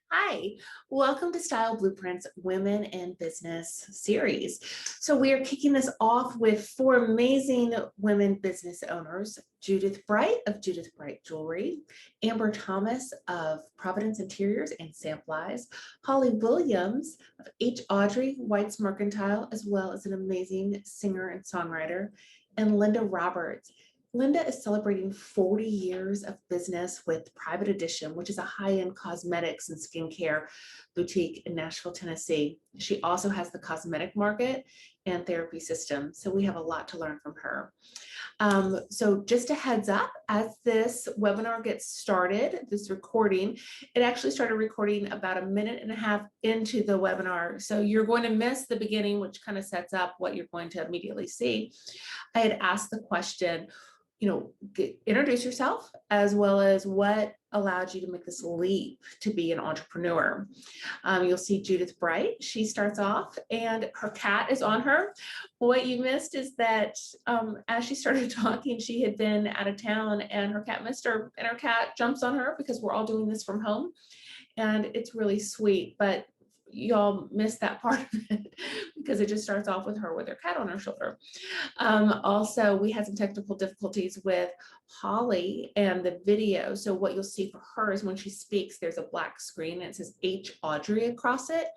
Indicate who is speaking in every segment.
Speaker 1: Hi, welcome to Style Blueprint's Women in Business series. So we are kicking this off with four amazing women business owners: Judith Bright of Judith Bright Jewelry, Amber Thomas of Providence Interiors and Samplies, Holly Williams of H. Audrey White's Mercantile, as well as an amazing singer and songwriter, and Linda Roberts. Linda is celebrating 40 years of business with Private Edition, which is a high-end cosmetics and skincare boutique in Nashville, Tennessee. She also has the cosmetic market and therapy system, so we have a lot to learn from her. So just a heads up, as this webinar gets started, this recording, it actually started recording about a minute and a half into the webinar. So you're going to miss the beginning, which kind of sets up what you're going to immediately see. I had asked the question, introduce yourself, as well as what allowed you to make this leap to be an entrepreneur. You'll see Judith Bright. She starts off and her cat is on her. What you missed is that as she started talking, she had been out of town and her cat missed her, and her cat jumps on her because we're all doing this from home. And it's really sweet, but y'all missed that part of it because it just starts off with her cat on her shoulder. Also, we had some technical difficulties with Holly and the video. So what you'll see for her is when she speaks, there's a black screen and it says H. Audrey across it.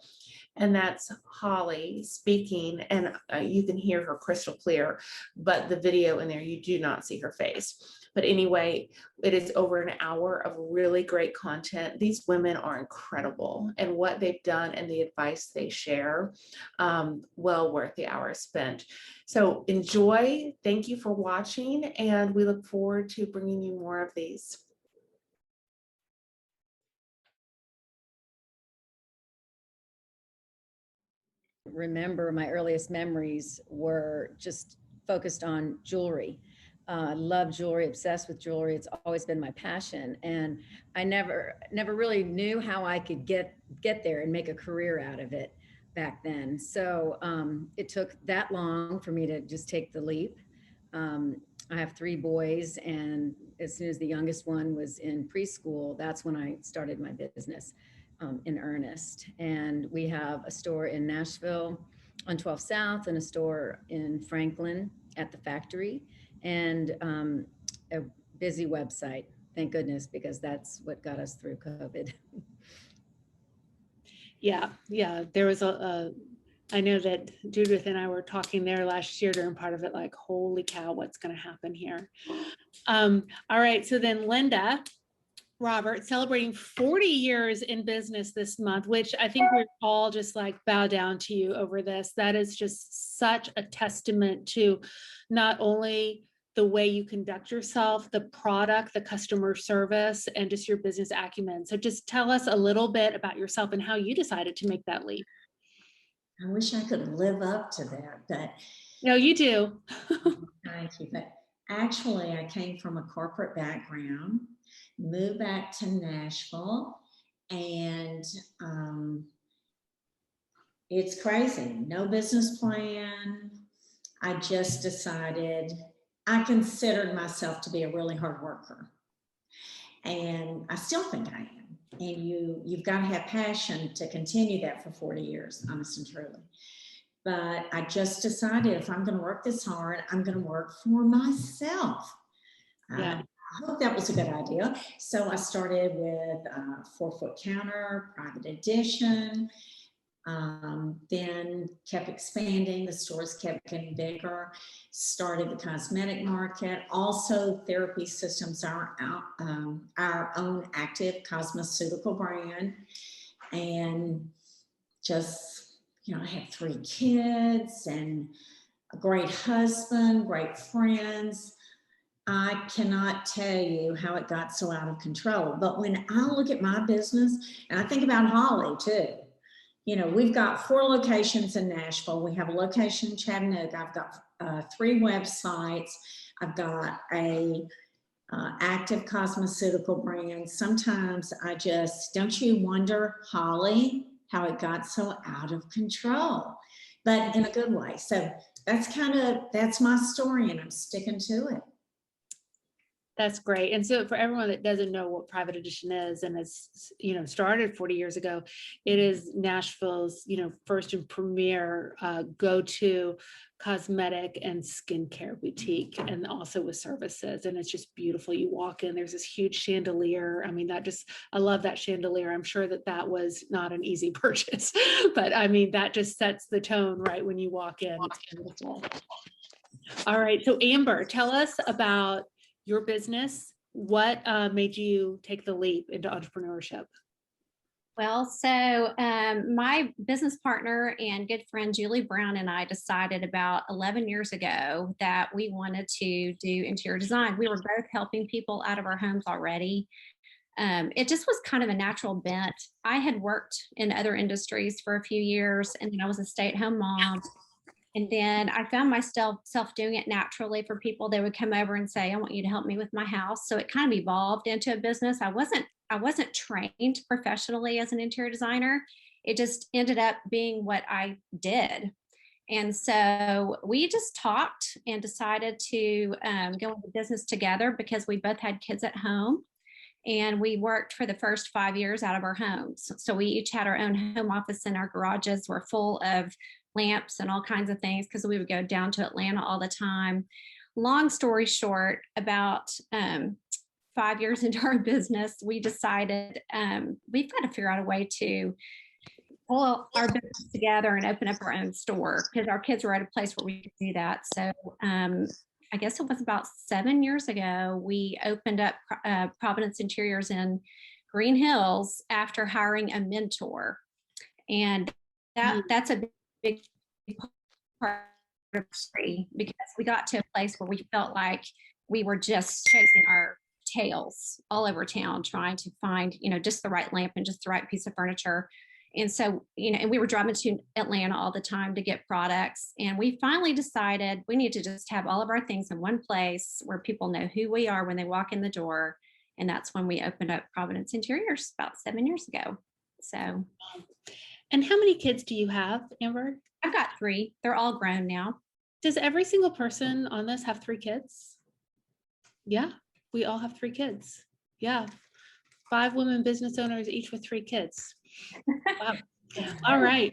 Speaker 1: And that's Holly speaking, and you can hear her crystal clear, but the video in there, you do not see her face. But anyway, it is over an hour of really great content. These women are incredible, and what they've done and the advice they share, well worth the hour spent. So enjoy. Thank you for watching, and we look forward to bringing you more of these.
Speaker 2: Remember, my earliest memories were just focused on jewelry. Love jewelry, obsessed with jewelry. It's always been my passion, and I never really knew how I could get there and make a career out of it back then. So it took that long for me to just take the leap. I have 3 boys, and as soon as the youngest one was in preschool, that's when I started my business in earnest. And we have a store in Nashville on 12 South and a store in Franklin at the factory, and a busy website, thank goodness, because that's what got us through COVID.
Speaker 3: Yeah, there was I know that Judith and I were talking there last year during part of it, like, holy cow, what's going to happen here? All right, so then Linda Robert, celebrating 40 years in business this month, which I think we're all just like bow down to you over this. That is just such a testament to not only the way you conduct yourself, the product, the customer service, and just your business acumen. So just tell us a little bit about yourself and how you decided to make that leap.
Speaker 4: I wish I could live up to that, but
Speaker 3: no, you do.
Speaker 4: Thank you. But actually, I came from a corporate background, moved back to Nashville, and it's crazy. No business plan. I just decided, I considered myself to be a really hard worker, and I still think I am. And you've got to have passion to continue that for 40 years, honest and truly. But I just decided, if I'm going to work this hard, I'm going to work for myself.
Speaker 3: Yeah.
Speaker 4: I hope that was a good idea. So I started with a 4-foot counter, Private Edition, then kept expanding. The stores kept getting bigger, started the cosmetic market, also therapy systems, our own active cosmeceutical brand. And just, I have 3 kids and a great husband, great friends. I cannot tell you how it got so out of control. But when I look at my business, and I think about Holly too, we've got 4 locations in Nashville. We have a location in Chattanooga. I've got 3 websites. I've got a active cosmeceutical brand. Sometimes don't you wonder, Holly, how it got so out of control, but in a good way. So that's my story, and I'm sticking to it.
Speaker 3: That's great. And so for everyone that doesn't know what Private Edition is, and it's, started 40 years ago, it is Nashville's, first and premier go-to cosmetic and skincare boutique, and also with services. And it's just beautiful. You walk in, there's this huge chandelier. I mean, I love that chandelier. I'm sure that was not an easy purchase, but I mean, that just sets the tone right when you walk in. It's beautiful. All right. So Amber, tell us about your business. What made you take the leap into entrepreneurship?
Speaker 5: Well, so my business partner and good friend Julie Brown and I decided about 11 years ago that we wanted to do interior design. We were both helping people out of our homes already. It just was kind of a natural bent. I had worked in other industries for a few years, and then I was a stay-at-home mom. And then I found myself doing it naturally for people. They would come over and say, I want you to help me with my house. So it kind of evolved into a business. I wasn't trained professionally as an interior designer. It just ended up being what I did. And so we just talked and decided to go into business together because we both had kids at home. And we worked for the first 5 years out of our homes. So we each had our own home office, and our garages were full of lamps and all kinds of things because we would go down to Atlanta all the time. Long story short, about 5 years into our business, we decided we've got to figure out a way to pull our business together and open up our own store, because our kids were at a place where we could do that. So I guess it was about 7 years ago, we opened up Providence Interiors in Green Hills after hiring a mentor. And that's a big part of the story, because we got to a place where we felt like we were just chasing our tails all over town, trying to find, just the right lamp and just the right piece of furniture. And so, and we were driving to Atlanta all the time to get products. And we finally decided we need to just have all of our things in one place where people know who we are when they walk in the door. And that's when we opened up Providence Interiors about 7 years ago. So.
Speaker 3: And how many kids do you have, Amber?
Speaker 5: I've got 3. They're all grown now.
Speaker 3: Does every single person on this have 3 kids? Yeah, we all have 3 kids. Yeah. 5 women business owners, each with 3 kids. Wow. All right.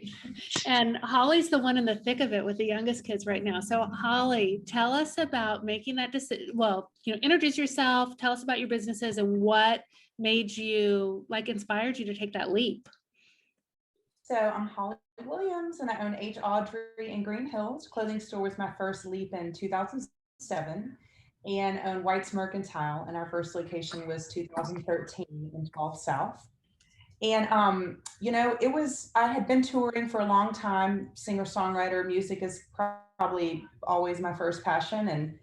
Speaker 3: And Holly's the one in the thick of it with the youngest kids right now. So Holly, tell us about making that decision. Well, introduce yourself, tell us about your businesses and what made you, inspired you to take that leap.
Speaker 6: So I'm Holly Williams, and I own H. Audrey in Green Hills. Clothing store was my first leap in 2007, and own White's Mercantile, and our first location was 2013 in 12 South. And I had been touring for a long time, singer-songwriter. Music is probably always my first passion, and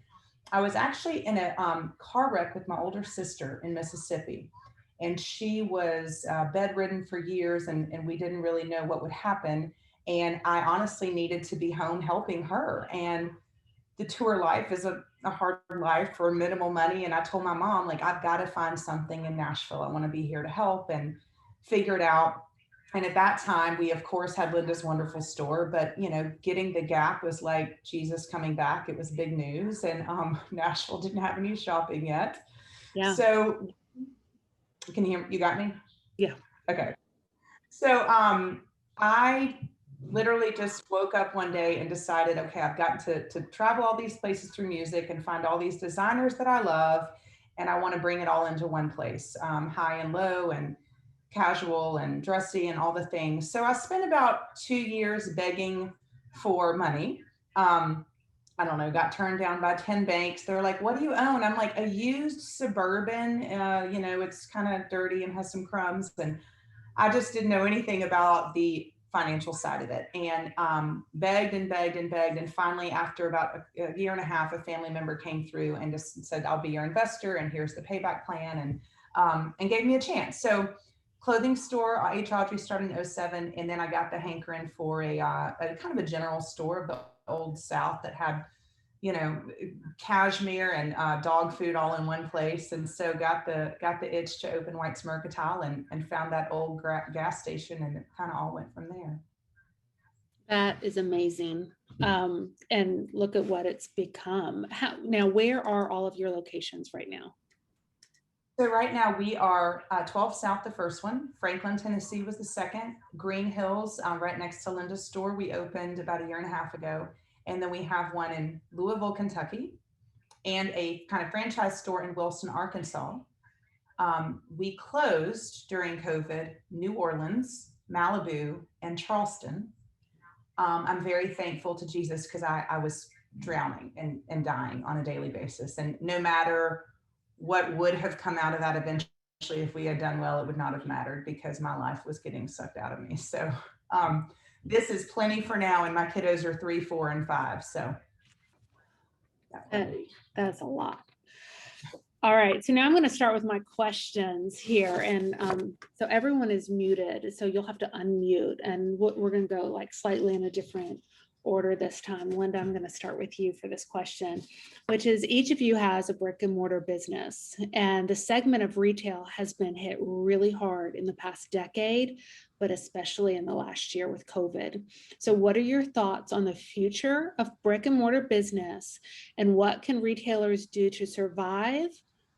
Speaker 6: I was actually in a car wreck with my older sister in Mississippi. And she was bedridden for years, and we didn't really know what would happen. And I honestly needed to be home helping her. And the tour life is a hard life for minimal money. And I told my mom, I've got to find something in Nashville. I want to be here to help, and figure it out. And at that time, we of course had Linda's Wonderful Store, but getting the Gap was like Jesus coming back. It was big news, and Nashville didn't have any shopping yet.
Speaker 3: Yeah.
Speaker 6: So can you hear? You got me?
Speaker 3: Yeah.
Speaker 6: Okay. So I literally just woke up one day and decided, okay, I've got to travel all these places through music and find all these designers that I love, and I want to bring it all into one place, high and low and casual and dressy and all the things. So I spent about 2 years begging for money. I don't know, got turned down by 10 banks. They're like, what do you own? I'm like, a used Suburban, it's kind of dirty and has some crumbs. And I just didn't know anything about the financial side of it, and begged and begged and begged. And finally, after about a year and a half, a family member came through and just said, I'll be your investor, and here's the payback plan, and gave me a chance. So clothing store, H. Audrey started in 2007, and then I got the hankering for a kind of a general store of the old South that had, cashmere and dog food all in one place. And so got the itch to open White's Mercantile, and found that old gas station, and it kind of all went from there.
Speaker 3: That is amazing. And look at what it's become. Now, where are all of your locations right now?
Speaker 6: So right now we are 12 South, the first one. Franklin, Tennessee was the second. Green Hills, right next to Linda's store, we opened about a year and a half ago. And then we have one in Louisville, Kentucky, and a kind of franchise store in Wilson, Arkansas. We closed during COVID New Orleans, Malibu, and Charleston. I'm very thankful to Jesus because I was drowning and dying on a daily basis. And no matter what would have come out of that eventually, if we had done well, it would not have mattered because my life was getting sucked out of me. So this is plenty for now. And my kiddos are 3, 4, and 5. So
Speaker 3: that's a lot. All right, so now I'm going to start with my questions here. And so everyone is muted, so you'll have to unmute. And we're going to go like slightly in a different order this time. Linda, I'm going to start with you for this question, which is each of you has a brick and mortar business, and the segment of retail has been hit really hard in the past decade, but especially in the last year with COVID. So what are your thoughts on the future of brick and mortar business, and what can retailers do to survive,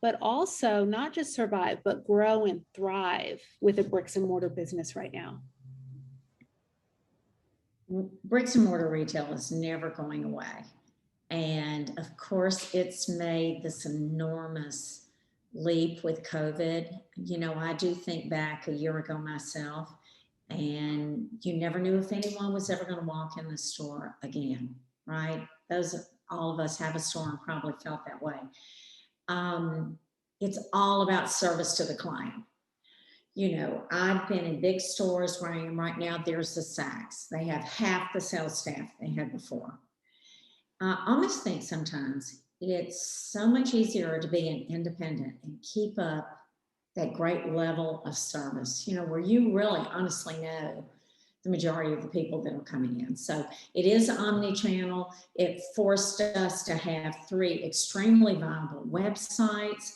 Speaker 3: but also not just survive, but grow and thrive with a bricks and mortar business right now?
Speaker 4: Bricks and mortar retail is never going away. And of course, it's made this enormous leap with COVID. You know, I do think back a year ago myself, and you never knew if anyone was ever going to walk in the store again, right? All of us have a store and probably felt that way. It's all about service to the client. You know, I've been in big stores where I am right now. There's the Saks. They have half the sales staff they had before. I almost think sometimes it's so much easier to be an independent and keep up that great level of service, you know, where you really honestly know the majority of the people that are coming in. So it is omni-channel. It forced us to have 3 extremely viable websites.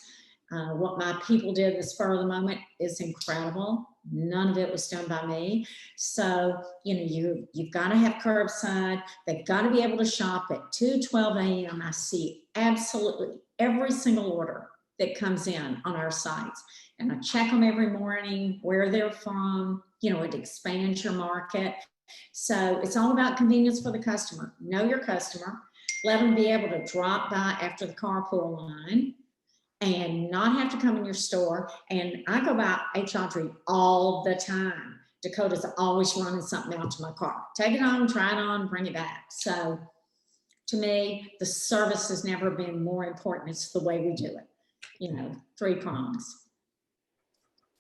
Speaker 4: What my people did this spur of the moment is incredible. None of it was done by me. So, you know, you've got to have curbside. They've got to be able to shop at 2:12 a.m. I see absolutely every single order that comes in on our sites. And I check them every morning, where they're from. You know, it expands your market. So it's all about convenience for the customer. Know your customer. Let them be able to drop by after the carpool line and not have to come in your store. And I go by H. Audrey all the time. Dakota's always running something out to my car. Take it home, try it on, bring it back. So to me, the service has never been more important. It's the way we do it. You know, 3 prongs.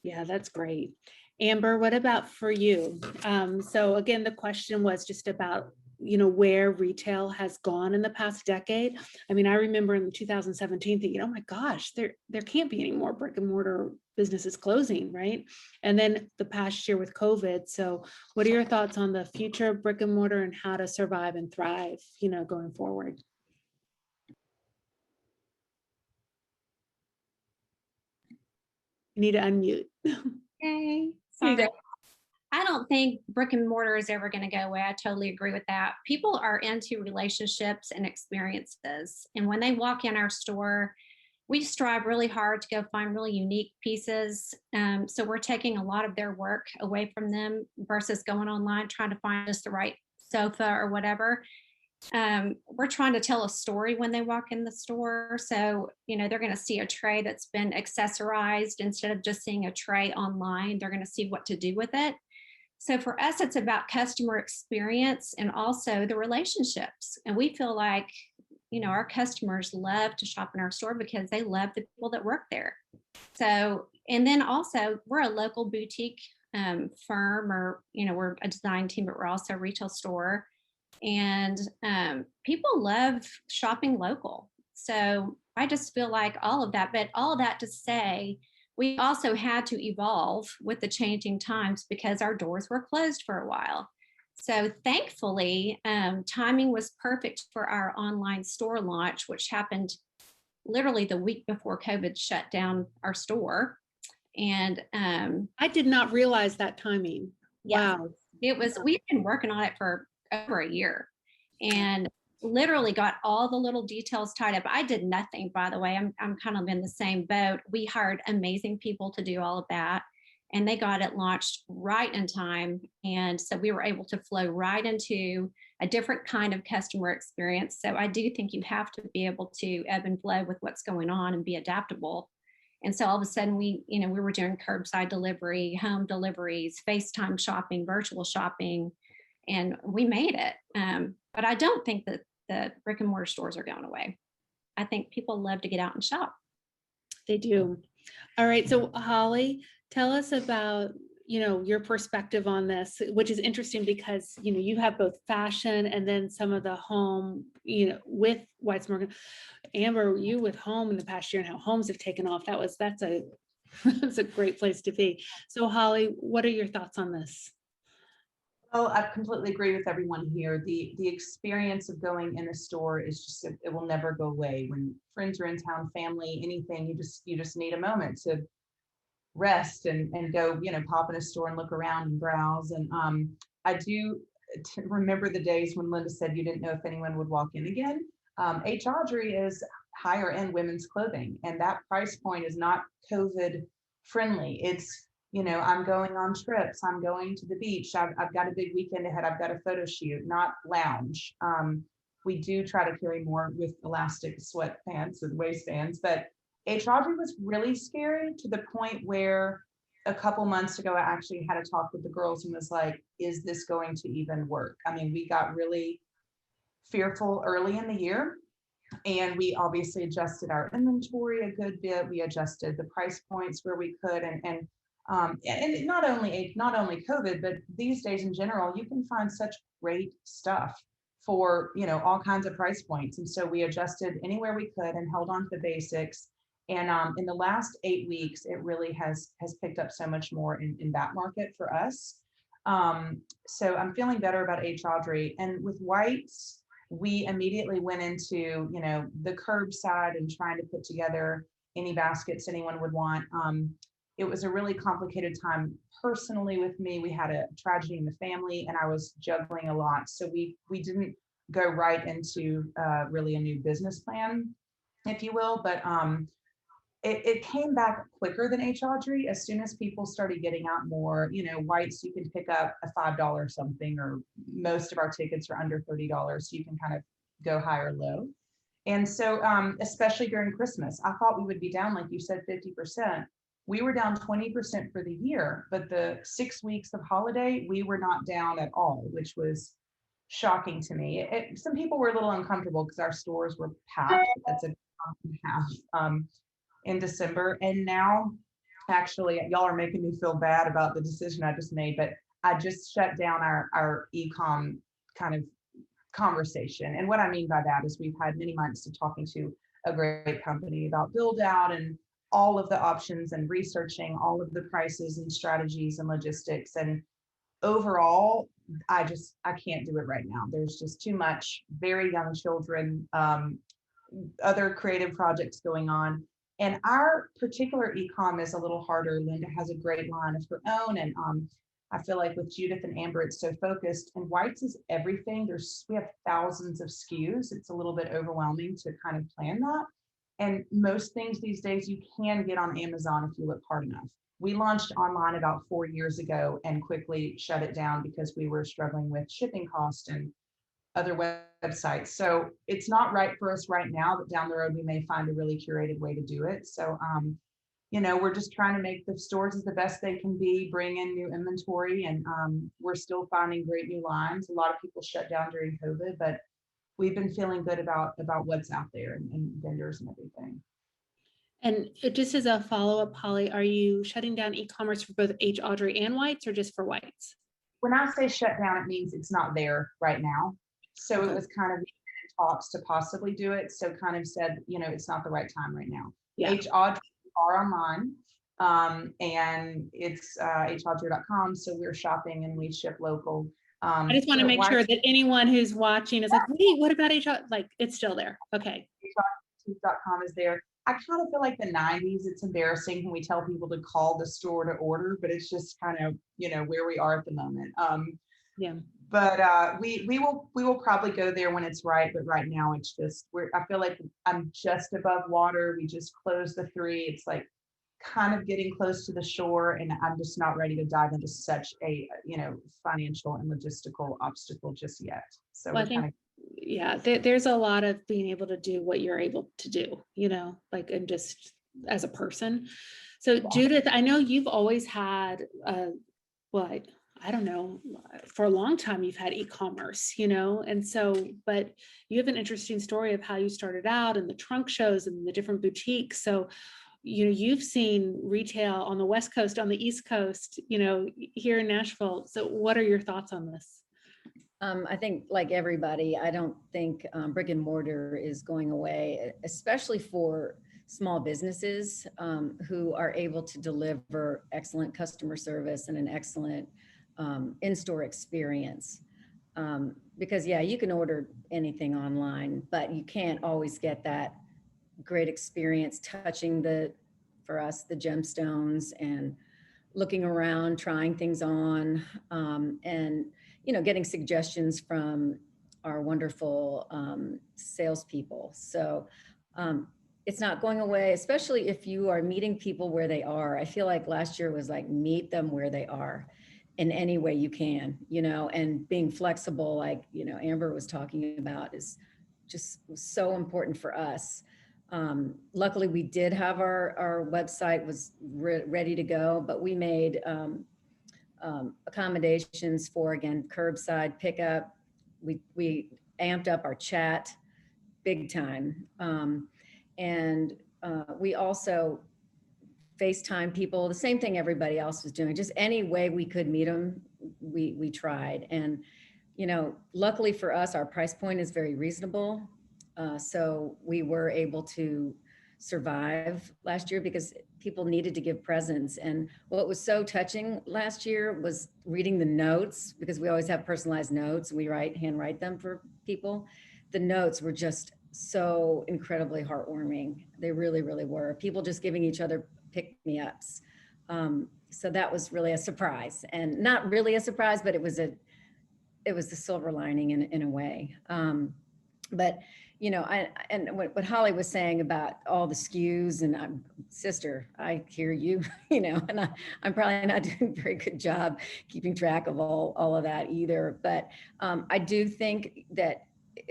Speaker 3: Yeah, that's great. Amber, what about for you? So again, the question was just about, you know, where retail has gone in the past decade. I mean, I remember in 2017 thinking, oh my gosh, there can't be any more brick and mortar businesses closing, right? And then the past year with COVID. So what are your thoughts on the future of brick and mortar and how to survive and thrive, you know, going forward? You need to unmute.
Speaker 5: Okay.
Speaker 3: There you
Speaker 5: Sorry.
Speaker 3: go.
Speaker 5: I don't think brick and mortar is ever going to go away. I totally agree with that. People are into relationships and experiences. And when they walk in our store, we strive really hard to go find really unique pieces. So we're taking a lot of their work away from them versus going online trying to find just the right sofa or whatever. We're trying to tell a story when they walk in the store. So, you know, they're going to see a tray that's been accessorized instead of just seeing a tray online. They're going to see what to do with it. So for us, it's about customer experience and also the relationships. And we feel like, you know, our customers love to shop in our store because they love the people that work there. So, and then also we're a local boutique firm, or, you know, we're a design team, but we're also a retail store. And people love shopping local. So I just feel like all of that, but all of that to say, we also had to evolve with the changing times because our doors were closed for a while. So thankfully, timing was perfect for our online store launch, which happened literally the week before COVID shut down our store. And
Speaker 3: I did not realize that timing.
Speaker 5: Yeah,
Speaker 3: Wow.
Speaker 5: it was, we've been working on it for over a year. And literally got all the little details tied up. I did nothing, by the way. I'm kind of in the same boat. We hired amazing people to do all of that, and they got it launched right in time. And so we were able to flow right into a different kind of customer experience. So I do think you have to be able to ebb and flow with what's going on and be adaptable. And so all of a sudden we were doing curbside delivery, home deliveries, FaceTime shopping, virtual shopping, and we made it. But I don't think that the brick and mortar stores are going away. I think people love to get out and shop.
Speaker 3: They do. All right. So Holly, tell us about, your perspective on this, which is interesting because, you have both fashion and then some of the home, with White's Morgan. Amber, you with home in the past year and how homes have taken off. That's a great place to be. So Holly, what are your thoughts on this?
Speaker 6: Oh, I completely agree with everyone here. The experience of going in a store is just, it will never go away. When friends are in town, family, anything, you just need a moment to rest and go, pop in a store and look around and browse. And I do remember the days when Linda said you didn't know if anyone would walk in again. H. Audrey is higher end women's clothing, and that price point is not COVID friendly. It's, I'm going on trips, I'm going to the beach, I've got a big weekend ahead, I've got a photo shoot, not lounge. We do try to carry more with elastic sweatpants and waistbands, but H. Audrey was really scary to the point where a couple months ago, I actually had a talk with the girls and was like, is this going to even work? I mean, we got really fearful early in the year, and we obviously adjusted our inventory a good bit. We adjusted the price points where we could, and not only COVID, but these days in general, you can find such great stuff for, all kinds of price points. And so we adjusted anywhere we could and held on to the basics. And in the last 8 weeks, it really has picked up so much more in that market for us. So I'm feeling better about H. Audrey. And with White's, we immediately went into, the curbside and trying to put together any baskets anyone would want. It was a really complicated time personally with me. We had a tragedy in the family and I was juggling a lot. So we didn't go right into really a new business plan, if you will. But it came back quicker than H. Audrey. As soon as people started getting out more, White's, you can pick up a $5 something, or most of our tickets are under $30. So you can kind of go high or low. And so, especially during Christmas, I thought we would be down, like you said, 50%. We were down 20% for the year, but the 6 weeks of holiday, we were not down at all, which was shocking to me. Some people were a little uncomfortable because our stores were packed. That's a half in December. And now, actually, y'all are making me feel bad about the decision I just made, but I just shut down our e-com kind of conversation. And what I mean by that is we've had many months of talking to a great company about build out and all of the options and researching all of the prices and strategies and logistics. And overall, I can't do it right now. There's just too much very young children, other creative projects going on. And our particular e-com is a little harder. Linda has a great line of her own. And I feel like with Judith and Amber, it's so focused, and White's is everything. We have thousands of SKUs. It's a little bit overwhelming to kind of plan that. And most things these days you can get on Amazon if you look hard enough. We launched online about 4 years ago and quickly shut it down because we were struggling with shipping costs and other websites. So it's not right for us right now, but down the road, we may find a really curated way to do it. So, we're just trying to make the stores as the best they can be, bring in new inventory, and we're still finding great new lines. A lot of people shut down during COVID, but we've been feeling good about what's out there and vendors and everything.
Speaker 3: And just as a follow-up, Holly, are you shutting down e-commerce for both H. Audrey and White's, or just for White's?
Speaker 6: When I say shut down, it means it's not there right now. So It was kind of in talks to possibly do it. So kind of said, it's not the right time right now. Yeah. H. Audrey are online, and it's haudrey.com. So we're shopping and we ship local.
Speaker 3: I just want to make sure that anyone who's watching is like, wait, what about H? Like, it's still there. Okay.
Speaker 6: HAudrey.com is there. I kind of feel like the 90s. It's embarrassing when we tell people to call the store to order, but it's just kind of, where we are at the moment.
Speaker 3: Yeah.
Speaker 6: but we will probably go there when it's right. But right now it's just I feel like I'm just above water. We just closed the 3. It's like kind of getting close to the shore, and I'm just not ready to dive into such a financial and logistical obstacle just yet. So
Speaker 3: Well, I
Speaker 6: we're
Speaker 3: think,
Speaker 6: kind
Speaker 3: yeah, there's a lot of being able to do what you're able to do, like, and just as a person. So Judith, I know you've always had, well, I don't know, for a long time you've had e-commerce, and so, but you have an interesting story of how you started out and the trunk shows and the different boutiques. So, you've seen retail on the West Coast, on the East Coast, here in Nashville. So what are your thoughts on this?
Speaker 2: I think, like everybody, I don't think brick and mortar is going away, especially for small businesses who are able to deliver excellent customer service and an excellent in-store experience. Because yeah, you can order anything online, but you can't always get that great experience touching for us, the gemstones, and looking around, trying things on, and getting suggestions from our wonderful salespeople. So it's not going away, especially if you are meeting people where they are. I feel like last year was like, meet them where they are in any way you can, and being flexible, like, Amber was talking about, is just so important for us. Luckily, we did have our website was ready to go, but we made accommodations for, again, curbside pickup. We amped up our chat big time. And we also FaceTime people, the same thing everybody else was doing, just any way we could meet them, we tried. And, luckily for us, our price point is very reasonable. So we were able to survive last year because people needed to give presents. And what was so touching last year was reading the notes, because we always have personalized notes. We handwrite them for people. The notes were just so incredibly heartwarming. They really, really were. People just giving each other pick-me-ups. So that was really a surprise, and not really a surprise, but it was the silver lining in a way. But and what Holly was saying about all the SKUs, and sister, I hear you, and I'm probably not doing a very good job keeping track of all of that either. But I do think that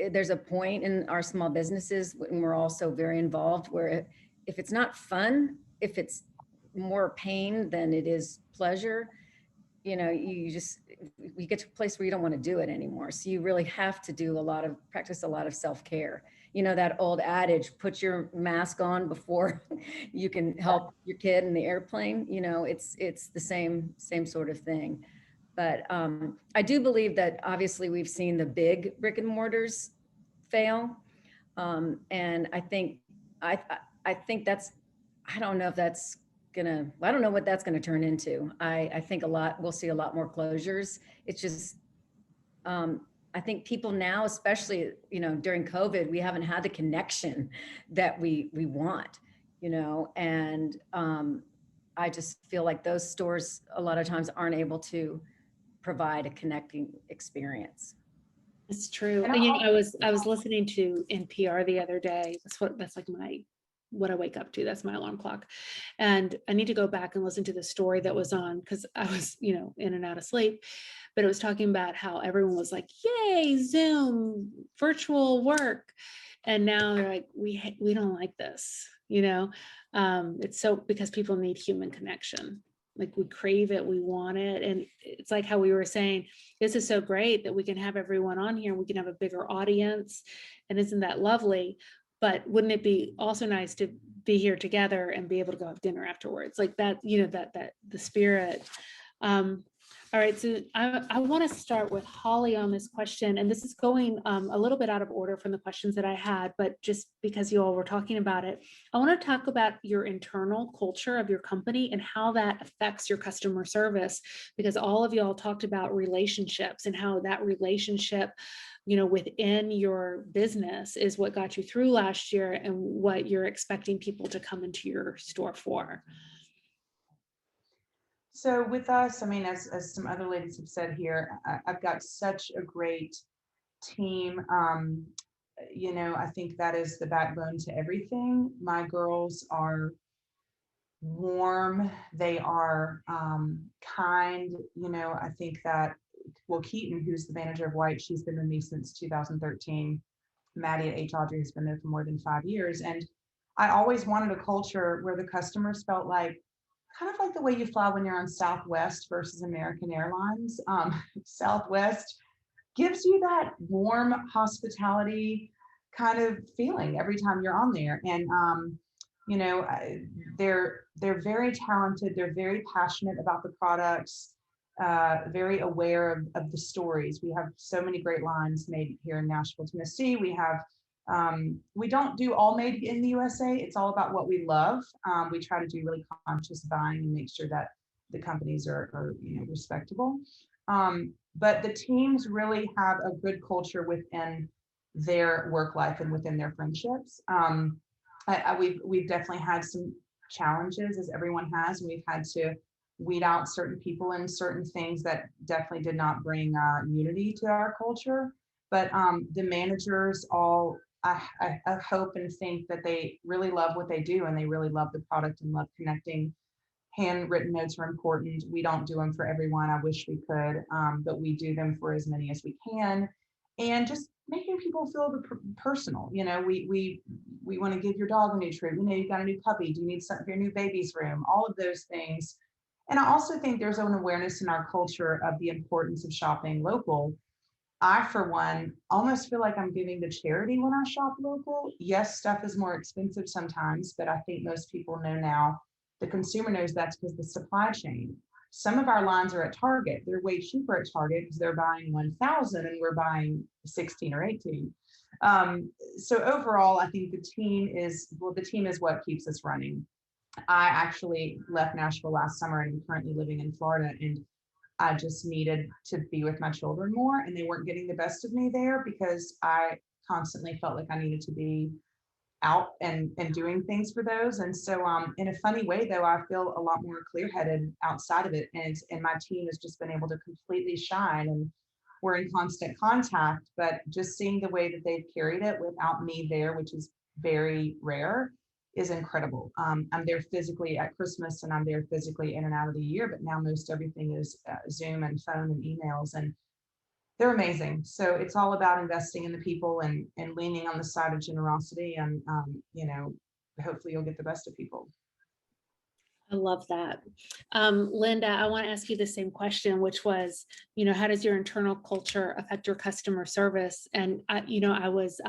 Speaker 2: there's a point in our small businesses when we're also very involved, where if it's not fun, if it's more pain than it is pleasure, you get to a place where you don't want to do it anymore. So you really have to practice a lot of self-care. That old adage, put your mask on before you can help your kid in the airplane. It's the same sort of thing. But I do believe that obviously we've seen the big brick and mortars fail. And I think that's, I don't know if that's I don't know what that's gonna turn into. I think we'll see a lot more closures. It's just, I think people now, especially, during COVID, we haven't had the connection that we want, and I just feel like those stores a lot of times aren't able to provide a connecting experience.
Speaker 3: It's true.
Speaker 6: And
Speaker 3: I was listening to NPR the other day. That's like what I wake up to. That's my alarm clock. And I need to go back and listen to the story that was on, because I was, in and out of sleep. But it was talking about how everyone was like, yay, Zoom, virtual work. And now they're like, we don't like this, it's so, because people need human connection. Like, we crave it, we want it. And it's like how we were saying, this is so great that we can have everyone on here and we can have a bigger audience. And isn't that lovely? But wouldn't it be also nice to be here together and be able to go have dinner afterwards? Like that, that the spirit. All right, so I want to start with Holly on this question, and this is going a little bit out of order from the questions that I had, but just because you all were talking about it, I want to talk about your internal culture of your company and how that affects your customer service, because all of y'all talked about relationships and how that relationship, within your business is what got you through last year and what you're expecting people to come into your store for.
Speaker 6: So with us, I mean, as some other ladies have said here, I've got such a great team. You know, I think that is the backbone to everything. My girls are warm, they are kind. You know, I think that, well, Keaton, who's the manager of White, she's been with me since 2013. Maddie at H. Audrey has been there for more than 5 years. And I always wanted a culture where the customers felt like, kind of like the way you fly when you're on Southwest versus American Airlines. Southwest gives you that warm hospitality kind of feeling every time you're on there. And you know, they're very talented. They're very passionate about the products. Very aware of the stories. We have so many great lines made here in Nashville, Tennessee. We don't do all made in the USA. It's all about what we love. We try to do really conscious buying and make sure that the companies are you know, respectable. But the teams really have a good culture within their work life and within their friendships. We've definitely had some challenges, as everyone has, and we've had to weed out certain people and certain things that definitely did not bring unity to our culture. But the managers all, I hope and think that they really love what they do, and they really love the product and love connecting. Handwritten notes are important. We don't do them for everyone. I wish we could, but we do them for as many as we can. And just making people feel the personal. You know, we want to give your dog a new treat. We know you've got a new puppy. Do you need something for your new baby's room? All of those things. And I also think there's an awareness in our culture of the importance of shopping local. I, for one, almost feel like I'm giving to charity when I shop local. Yes, stuff is more expensive sometimes, but I think most people know now, the consumer knows that's because the supply chain. Some of our lines are at Target. They're way cheaper at Target because they're buying 1,000 and we're buying 16 or 18. So overall, I think the team is what keeps us running. I actually left Nashville last summer and I'm currently living in Florida, and I just needed to be with my children more, and they weren't getting the best of me there because I constantly felt like I needed to be out and doing things for those. And so in a funny way though, I feel a lot more clear-headed outside of it, and my team has just been able to completely shine, and we're in constant contact. But just seeing the way that they've carried it without me there, which is very rare, is incredible. I'm there physically at Christmas and I'm there physically in and out of the year, but now most everything is Zoom and phone and emails, and they're amazing. So it's all about investing in the people and leaning on the side of generosity, and you know, hopefully you'll get the best of people.
Speaker 3: I love that. Linda, I want to ask you the same question, which was, you know, how does your internal culture affect your customer service? And I was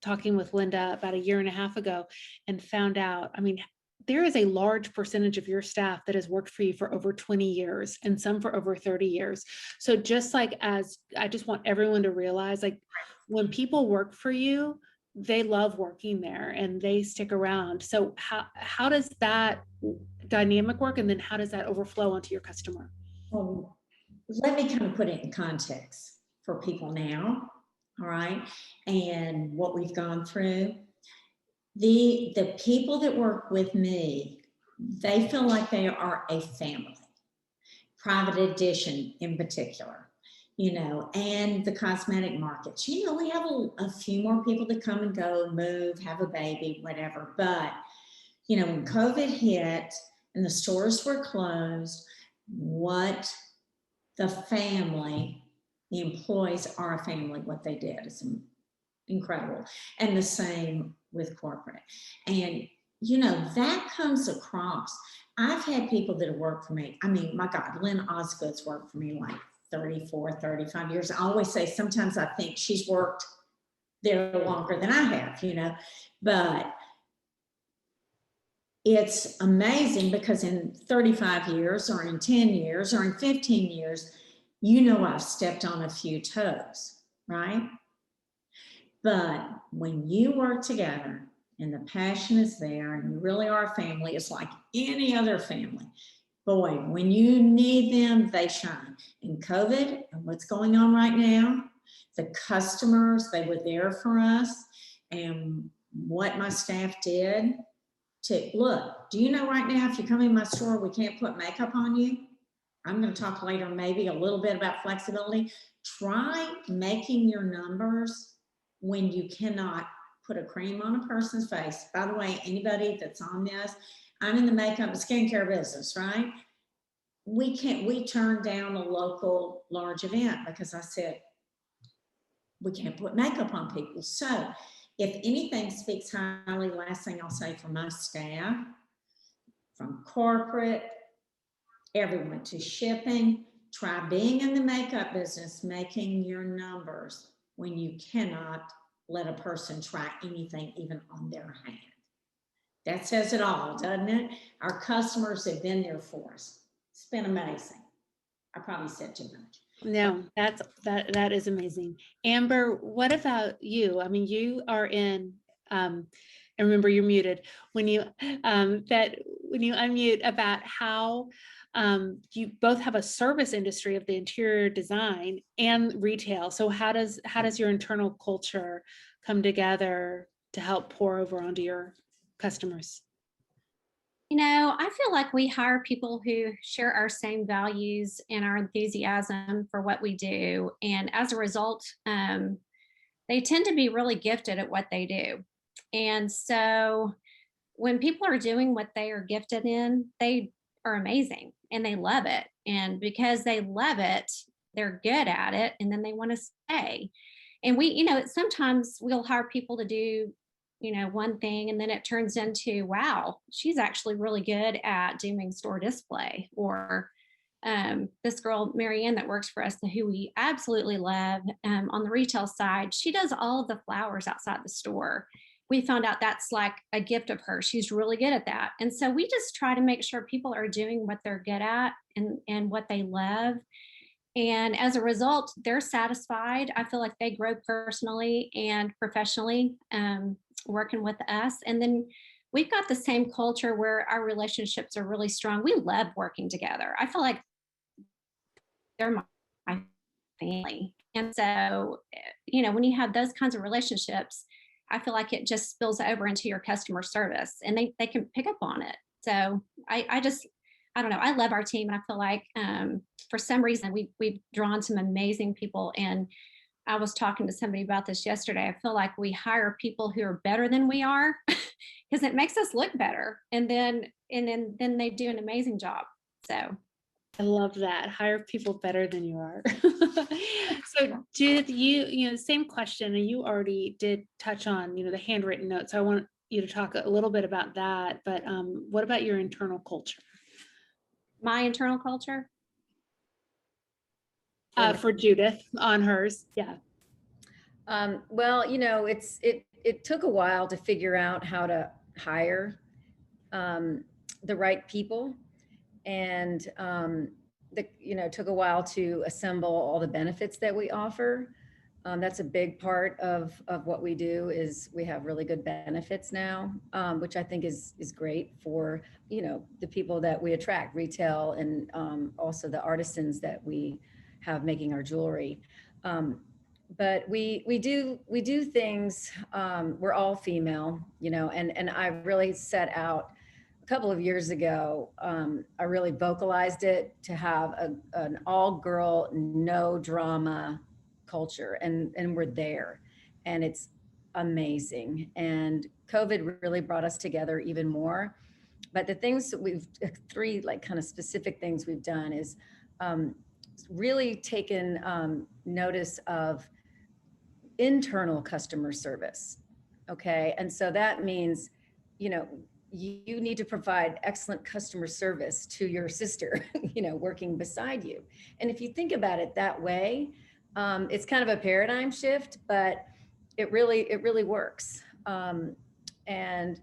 Speaker 3: talking with Linda about 1.5 years ago and found out, I mean, there is a large percentage of your staff that has worked for you for over 20 years and some for over 30 years. So just like, as I just want everyone to realize, like, when people work for you, they love working there and they stick around. So how does that dynamic work, and then how does that overflow onto your customer?
Speaker 4: Well, let me kind of put it in context for people now, all right, and what we've gone through. The people that work with me, they feel like they are a family. Private Edition in particular, you know, and the cosmetic markets. You know, we have a few more people that come and go, move, have a baby, whatever. But, you know, when COVID hit and the stores were closed, what the family, the employees are a family, what they did is incredible. And the same with corporate. And, you know, that comes across. I've had people that have worked for me. I mean, my God, Lynn Osgood's worked for me like 34, 35 years. I always say, sometimes I think she's worked there longer than I have, you know, but it's amazing because in 35 years or in 10 years or in 15 years, you know, I've stepped on a few toes, right? But when you work together and the passion is there and you really are a family, it's like any other family. Boy, when you need them, they shine. In COVID and what's going on right now, the customers, they were there for us. And what my staff did to, look, do you know right now, if you come in my store, we can't put makeup on you? I'm going to talk later maybe a little bit about flexibility. Try making your numbers when you cannot put a cream on a person's face. By the way, anybody that's on this, I'm in the makeup and skincare business, right? We turned down a local large event because I said, we can't put makeup on people. So if anything speaks highly, last thing I'll say for my staff, from corporate, everyone to shipping, try being in the makeup business, making your numbers when you cannot let a person try anything even on their hand. That says it all, doesn't it? Our customers have been there for us. It's been amazing. I probably said too much.
Speaker 3: No, that is amazing. Amber, what about you? I mean, you are in, and remember you're muted. When you unmute about how you both have a service industry of the interior design and retail. So how does your internal culture come together to help pour over onto your customers?
Speaker 5: You know, I feel like we hire people who share our same values and our enthusiasm for what we do. And as a result, they tend to be really gifted at what they do. And so when people are doing what they are gifted in, they are amazing and they love it. And because they love it, they're good at it. And then they want to stay. And we, you know, sometimes we'll hire people to do, you know, one thing, and then it turns into, wow, she's actually really good at doing store display. Or this girl, Marianne, that works for us, who we absolutely love on the retail side, she does all of the flowers outside the store. We found out that's like a gift of hers. She's really good at that. And so we just try to make sure people are doing what they're good at and what they love. And as a result, they're satisfied. I feel like they grow personally and professionally working with us. And then we've got the same culture where our relationships are really strong. We love working together. I feel like they're my family. And so, you know, when you have those kinds of relationships, I feel like it just spills over into your customer service and they can pick up on it. So I don't know. I love our team. And I feel like for some reason we've drawn some amazing people. And I was talking to somebody about this yesterday. I feel like we hire people who are better than we are because it makes us look better. And then they do an amazing job. So
Speaker 3: I love that. Hire people better than you are. So Judith, you know, same question, and you already did touch on, you know, the handwritten notes. So I want you to talk a little bit about that, but what about your internal culture?
Speaker 5: my internal culture.
Speaker 3: For Judith on hers. Yeah.
Speaker 2: Well, you know, it took a while to figure out how to hire the right people, and it took a while to assemble all the benefits that we offer. That's a big part of what we do. Is we have really good benefits now, which I think is great for, you know, the people that we attract, retail, and also the artisans that we have making our jewelry. But we do things. We're all female, you know, and I really set out a couple of years ago. I really vocalized it to have an all girl, no drama culture, and we're there, and it's amazing. And COVID really brought us together even more. But the things that three like kind of specific things we've done is really taken notice of internal customer service. Okay. And so that means, you know, you need to provide excellent customer service to your sister, you know, working beside you. And if you think about it that way, it's kind of a paradigm shift, but it really works. And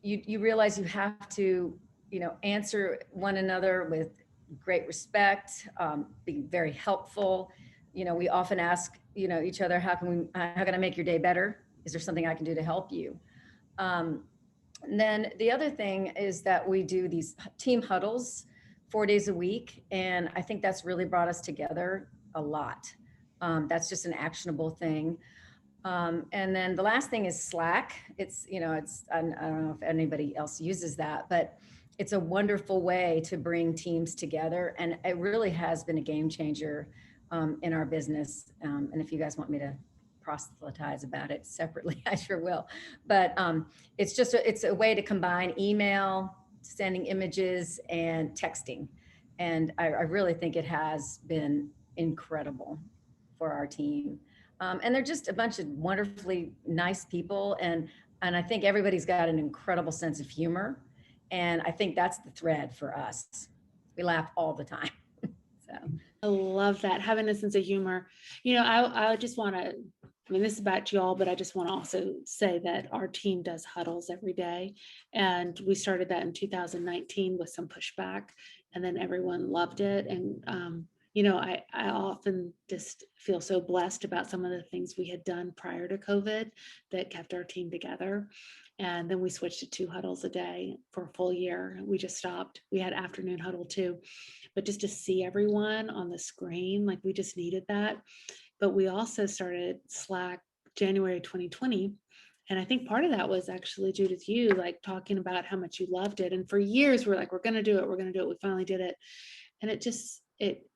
Speaker 2: you realize you have to, you know, answer one another with great respect, be very helpful. You know, we often ask, you know, each other, how can I make your day better? Is there something I can do to help you? And then the other thing is that we do these team huddles 4 days a week. And I think that's really brought us together a lot. That's just an actionable thing. And then the last thing is Slack. It's, you know, I don't know if anybody else uses that, but it's a wonderful way to bring teams together. And it really has been a game changer in our business. And if you guys want me to proselytize about it separately, I sure will. But it's a way to combine email, sending images, and texting. And I really think it has been incredible for our team. And they're just a bunch of wonderfully nice people. And I think everybody's got an incredible sense of humor. And I think that's the thread for us. We laugh all the time. So
Speaker 3: I love that, having a sense of humor. You know, I just want to, I mean, this is about you all, but I just want to also say that our team does huddles every day. And we started that in 2019 with some pushback, and then everyone loved it. And, you know, I often just feel so blessed about some of the things we had done prior to COVID that kept our team together. And then we switched to 2 huddles a day for a full year. We just stopped. We had afternoon huddle too, but just to see everyone on the screen, like we just needed that. But we also started Slack January 2020. And I think part of that was actually, Judith, you like talking about how much you loved it. And for years, we're like, we're going to do it. We're going to do it. We finally did it. And it just, it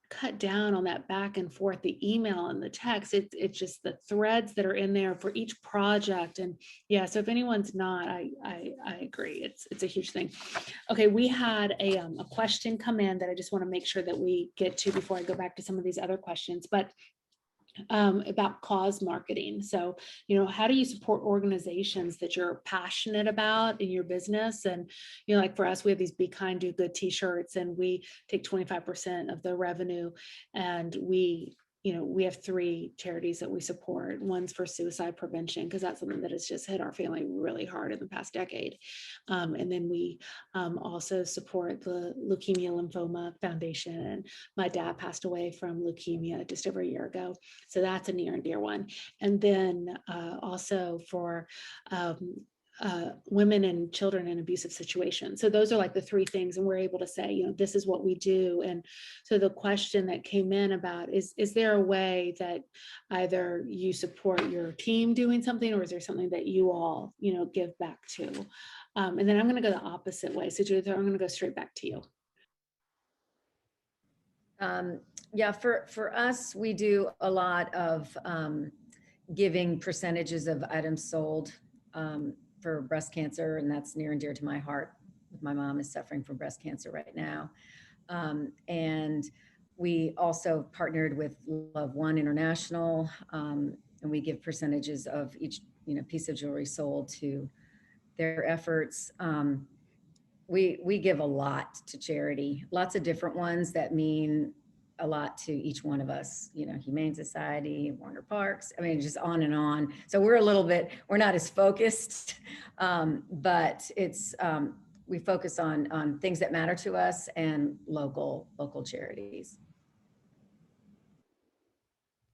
Speaker 3: cut down on that back and forth, the email and the text. It's just the threads that are in there for each project. And yeah, so if anyone's not, I agree. It's a huge thing. Okay, we had a question come in that I just want to make sure that we get to before I go back to some of these other questions, but about cause marketing. So, you know, how do you support organizations that you're passionate about in your business? And, you know, like for us, we have these Be Kind, Do Good t-shirts, and we take 25% of the revenue, and we have 3 charities that we support. One's for suicide prevention, because that's something that has just hit our family really hard in the past decade. And then we also support the Leukemia Lymphoma Foundation. And my dad passed away from leukemia just over a year ago. So that's a near and dear one. And then also for women and children in abusive situations. So those are like the 3 things. And we're able to say, you know, this is what we do. And so the question that came in about is there a way that either you support your team doing something, or is there something that you all, you know, give back to? And then I'm going to go the opposite way. So Judith, I'm going to go straight back to you.
Speaker 2: Yeah, for us, we do a lot of giving percentages of items sold for breast cancer, and that's near and dear to my heart. My mom is suffering from breast cancer right now. And we also partnered with Love One International, and we give percentages of each, you know, piece of jewelry sold to their efforts. We give a lot to charity, lots of different ones that mean a lot to each one of us, you know, Humane Society, Warner Parks, I mean, just on and on. So we're not as focused, but it's, we focus on things that matter to us and local charities.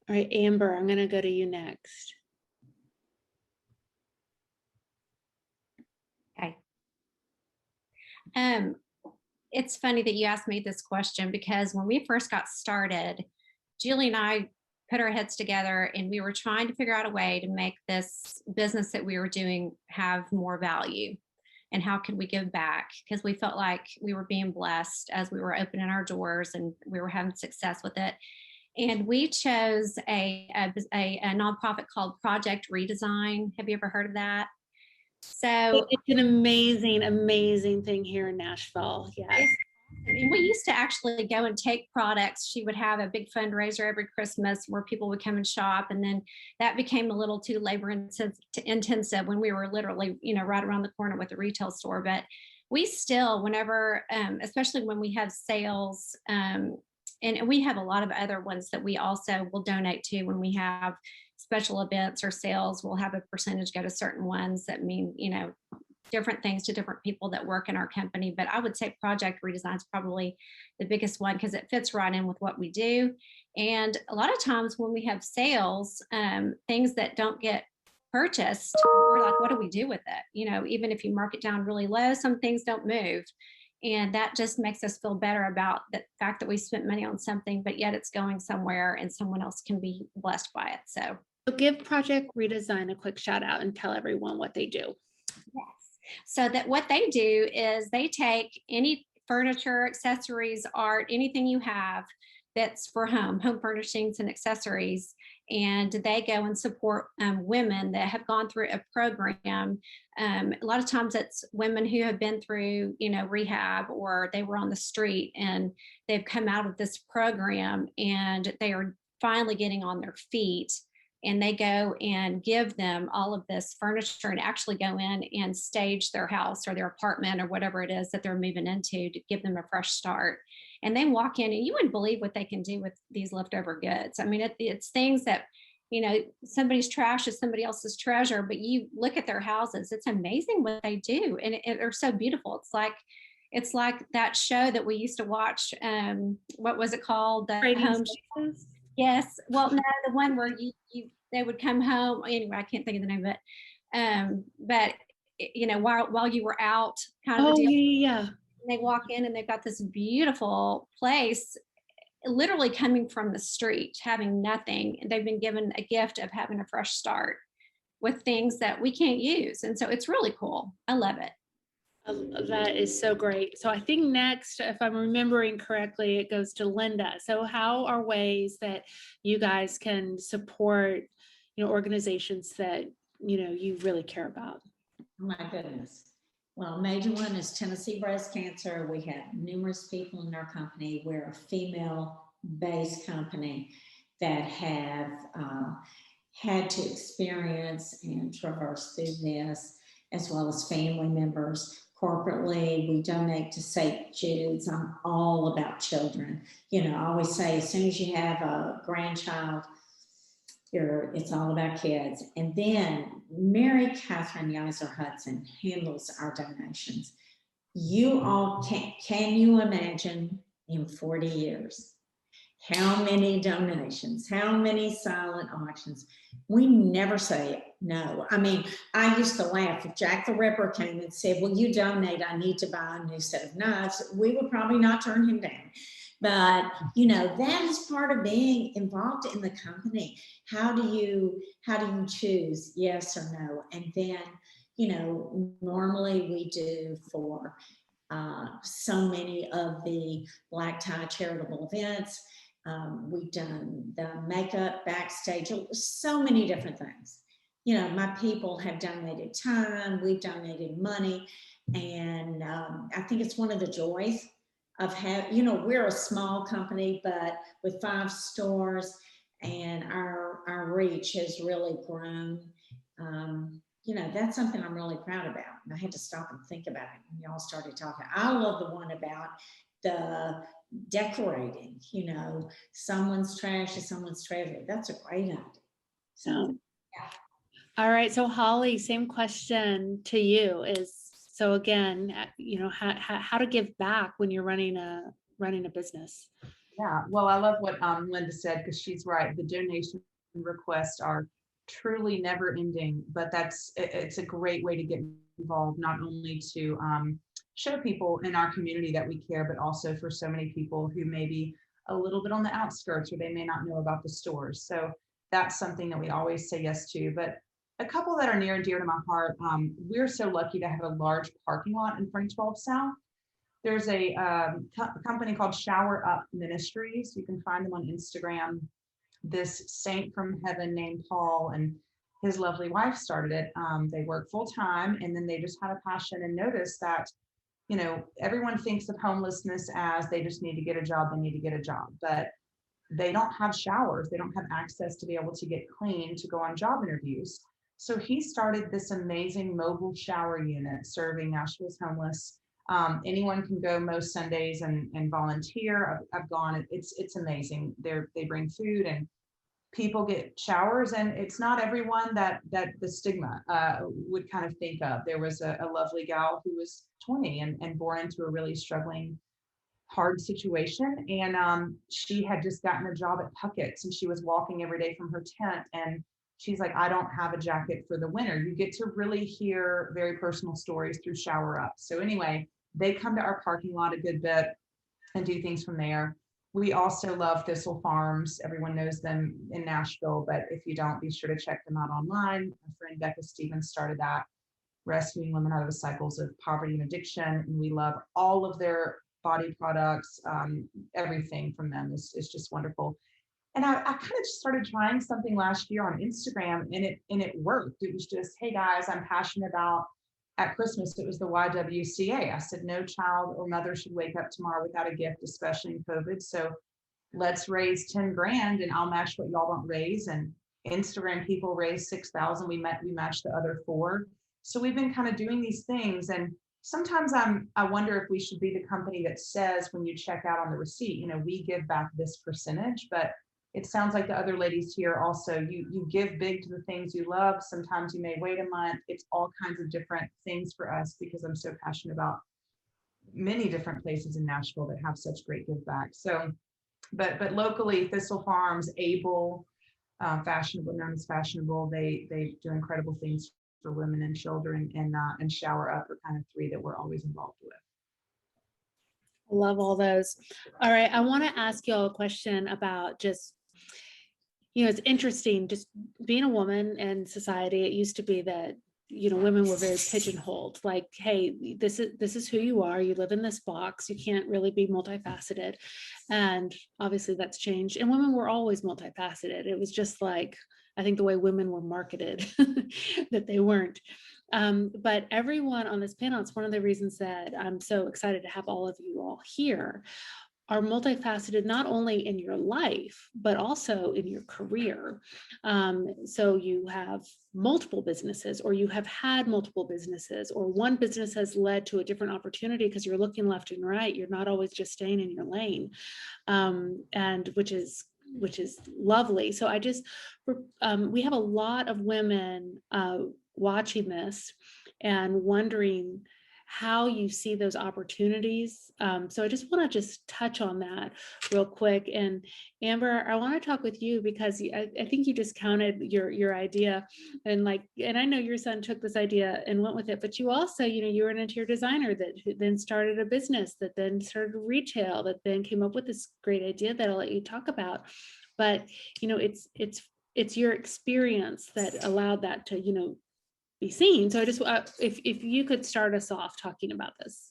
Speaker 3: All right, Amber, I'm going to go to you next.
Speaker 5: Okay. It's funny that you asked me this question, because when we first got started, Julie and I put our heads together and we were trying to figure out a way to make this business that we were doing have more value. And how could we give back? Because we felt like we were being blessed as we were opening our doors and we were having success with it. And we chose a nonprofit called Project Redesign. Have you ever heard of that? So
Speaker 3: it's an amazing thing here in Nashville. Yes.
Speaker 5: And we used to actually go and take products. She would have a big fundraiser every Christmas where people would come and shop. And then that became a little too labor intensive when we were literally, you know, right around the corner with the retail store. But we still, whenever, especially when we have sales, and we have a lot of other ones that we also will donate to when we have special events or sales. We'll have a percentage go to certain ones that mean, you know, different things to different people that work in our company. But I would say Project Redesign is probably the biggest one, because it fits right in with what we do. And a lot of times when we have sales, things that don't get purchased, we're like, what do we do with it? You know, even if you mark it down really low, some things don't move. And that just makes us feel better about the fact that we spent money on something, but yet it's going somewhere and someone else can be blessed by it. So
Speaker 3: give Project Redesign a quick shout out and tell everyone what they do.
Speaker 5: yes. So that what they do is they take any furniture, accessories, art, anything you have that's for home furnishings and accessories, and they go and support women that have gone through a program. A lot of times it's women who have been through, rehab, or they were on the street and they've come out of this program and they are finally getting on their feet, and they go and give them all of this furniture and actually go in and stage their house or their apartment or whatever it is that they're moving into to give them a fresh start. And they walk in and you wouldn't believe what they can do with these leftover goods. I mean, it's things that, somebody's trash is somebody else's treasure, but you look at their houses, it's amazing what they do. And they're so beautiful. It's like that show that we used to watch. What was it called? The
Speaker 3: Trading
Speaker 5: Home.
Speaker 3: Spaces?
Speaker 5: Yes. Well, no, the one where they would come home. Anyway, I can't think of the name of it. But while you were out, kind of a
Speaker 3: Oh,
Speaker 5: deal.
Speaker 3: yeah.
Speaker 5: They walk in and they've got this beautiful place, literally coming from the street, having nothing. And they've been given a gift of having a fresh start with things that we can't use. And so it's really cool. I love it.
Speaker 3: That is so great. So I think next, if I'm remembering correctly, it goes to Linda. So how are ways that you guys can support, organizations that, you really care about?
Speaker 4: Oh my goodness. Well, major one is Tennessee Breast Cancer. We have numerous people in our company. We're a female-based company that have had to experience and traverse through this, as well as family members. Corporately, we donate to St. Jude's. I'm all about children. I always say, as soon as you have a grandchild, it's all about kids. And then Mary Catherine Yiser Hudson handles our donations. You all can you imagine in 40 years how many donations, how many silent auctions? We never say no. I mean, I used to laugh if Jack the Ripper came and said, "Will you donate? I need to buy a new set of knives." We would probably not turn him down. But that is part of being involved in the company. How do you choose yes or no? And then normally we do for so many of the black tie charitable events. We've done the makeup backstage, so many different things. My people have donated time, we've donated money, and I think it's one of the joys of having, we're a small company, but with 5 stores, and our reach has really grown. That's something I'm really proud about. And I had to stop and think about it when y'all started talking. I love the one about the decorating, someone's trash is someone's treasure. That's a great idea. So, yeah.
Speaker 3: All right. So Holly, same question to you is, so again, how to give back when you're running a business.
Speaker 6: Yeah, well, I love what Linda said, because she's right. The donation requests are truly never ending, but it's a great way to get involved, not only to show people in our community that we care, but also for so many people who may be a little bit on the outskirts, or they may not know about the stores. So that's something that we always say yes to. But a couple that are near and dear to my heart, we're so lucky to have a large parking lot in front of 12 South. There's a company called Shower Up Ministries. You can find them on Instagram. This saint from heaven named Paul and his lovely wife started it. They work full time, and then they just had a passion and noticed that, everyone thinks of homelessness as they just need to get a job, but they don't have showers. They don't have access to be able to get clean to go on job interviews. So he started this amazing mobile shower unit serving Nashville's homeless. Anyone can go most Sundays and volunteer. I've gone. It's amazing. They bring food and people get showers, and it's not everyone that the stigma would kind of think of. There was a lovely gal who was 20 and born into a really struggling, hard situation, and she had just gotten a job at Puckett's, and she was walking every day from her tent, and she's like, "I don't have a jacket for the winter." You get to really hear very personal stories through Shower Up. So anyway, they come to our parking lot a good bit and do things from there. We also love Thistle Farms. Everyone knows them in Nashville, but if you don't, be sure to check them out online. My friend Becca Stevens started that. rescuing women out of the cycles of poverty and addiction. And we love all of their body products. Everything from them is just wonderful. And I kind of just started trying something last year on Instagram, and it worked. It was just, hey guys, I'm passionate about, at Christmas, it was the YWCA. I said, no child or mother should wake up tomorrow without a gift, especially in COVID. So let's raise 10 grand and I'll match what y'all don't raise. And Instagram people raised 6,000. We matched the other 4. So we've been kind of doing these things. And sometimes I wonder if we should be the company that says, when you check out on the receipt, you know, we give back this percentage, but it sounds like the other ladies here also, you give big to the things you love. Sometimes you may wait a month. It's all kinds of different things for us, because I'm so passionate about many different places in Nashville that have such great give back. So, but locally, Thistle Farms, Able, Fashionable, known as Fashionable, they do incredible things for women and children, and Shower Up are kind of 3 that we're always involved with.
Speaker 3: Love all those. All right, I want to ask you all a question about just, you know, it's interesting just being a woman in society. It used to be that, you know, women were very pigeonholed, like, hey, this is who you are. You live in this box. You can't really be multifaceted. And obviously that's changed. And women were always multifaceted. It was just like, I think the way women were marketed that they weren't. But everyone on this panel, it's one of the reasons that I'm so excited to have all of you all here, are multifaceted, not only in your life, but also in your career. So you have multiple businesses, or you have had multiple businesses, or one business has led to a different opportunity because you're looking left and right. You're not always just staying in your lane, and which is lovely. So I just, we have a lot of women watching this and wondering how you see those opportunities. So I just want to just touch on that real quick. And Amber, I want to talk with you because I think you just counted your idea, and I know your son took this idea and went with it, but you also, you know, you were an interior designer that then started a business, that then started retail, that then came up with this great idea that I'll let you talk about. But, you know, it's your experience that allowed that to, you know, be seen. So I just, if you could start us off talking about this.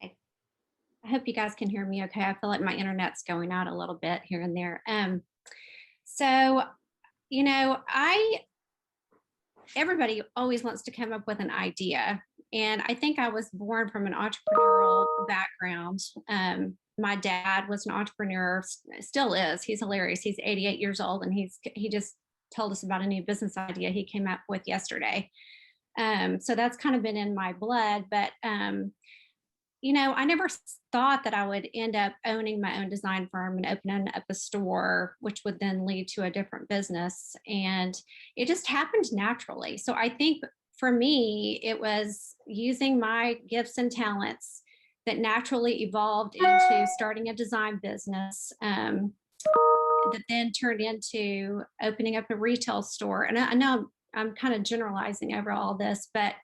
Speaker 5: Okay. I hope you guys can hear me okay. I feel like my internet's going out a little bit here and there. So, you know, everybody always wants to come up with an idea. And I think I was born from an entrepreneurial background. My dad was an entrepreneur, still is. He's hilarious. He's 88 years old, and he just told us about a new business idea he came up with yesterday. So that's kind of been in my blood, but you know, I never thought that I would end up owning my own design firm and opening up a store, which would then lead to a different business. And it just happened naturally. So I think for me, it was using my gifts and talents that naturally evolved into starting a design business, that then turned into opening up a retail store. And I know I'm kind of generalizing over all this, but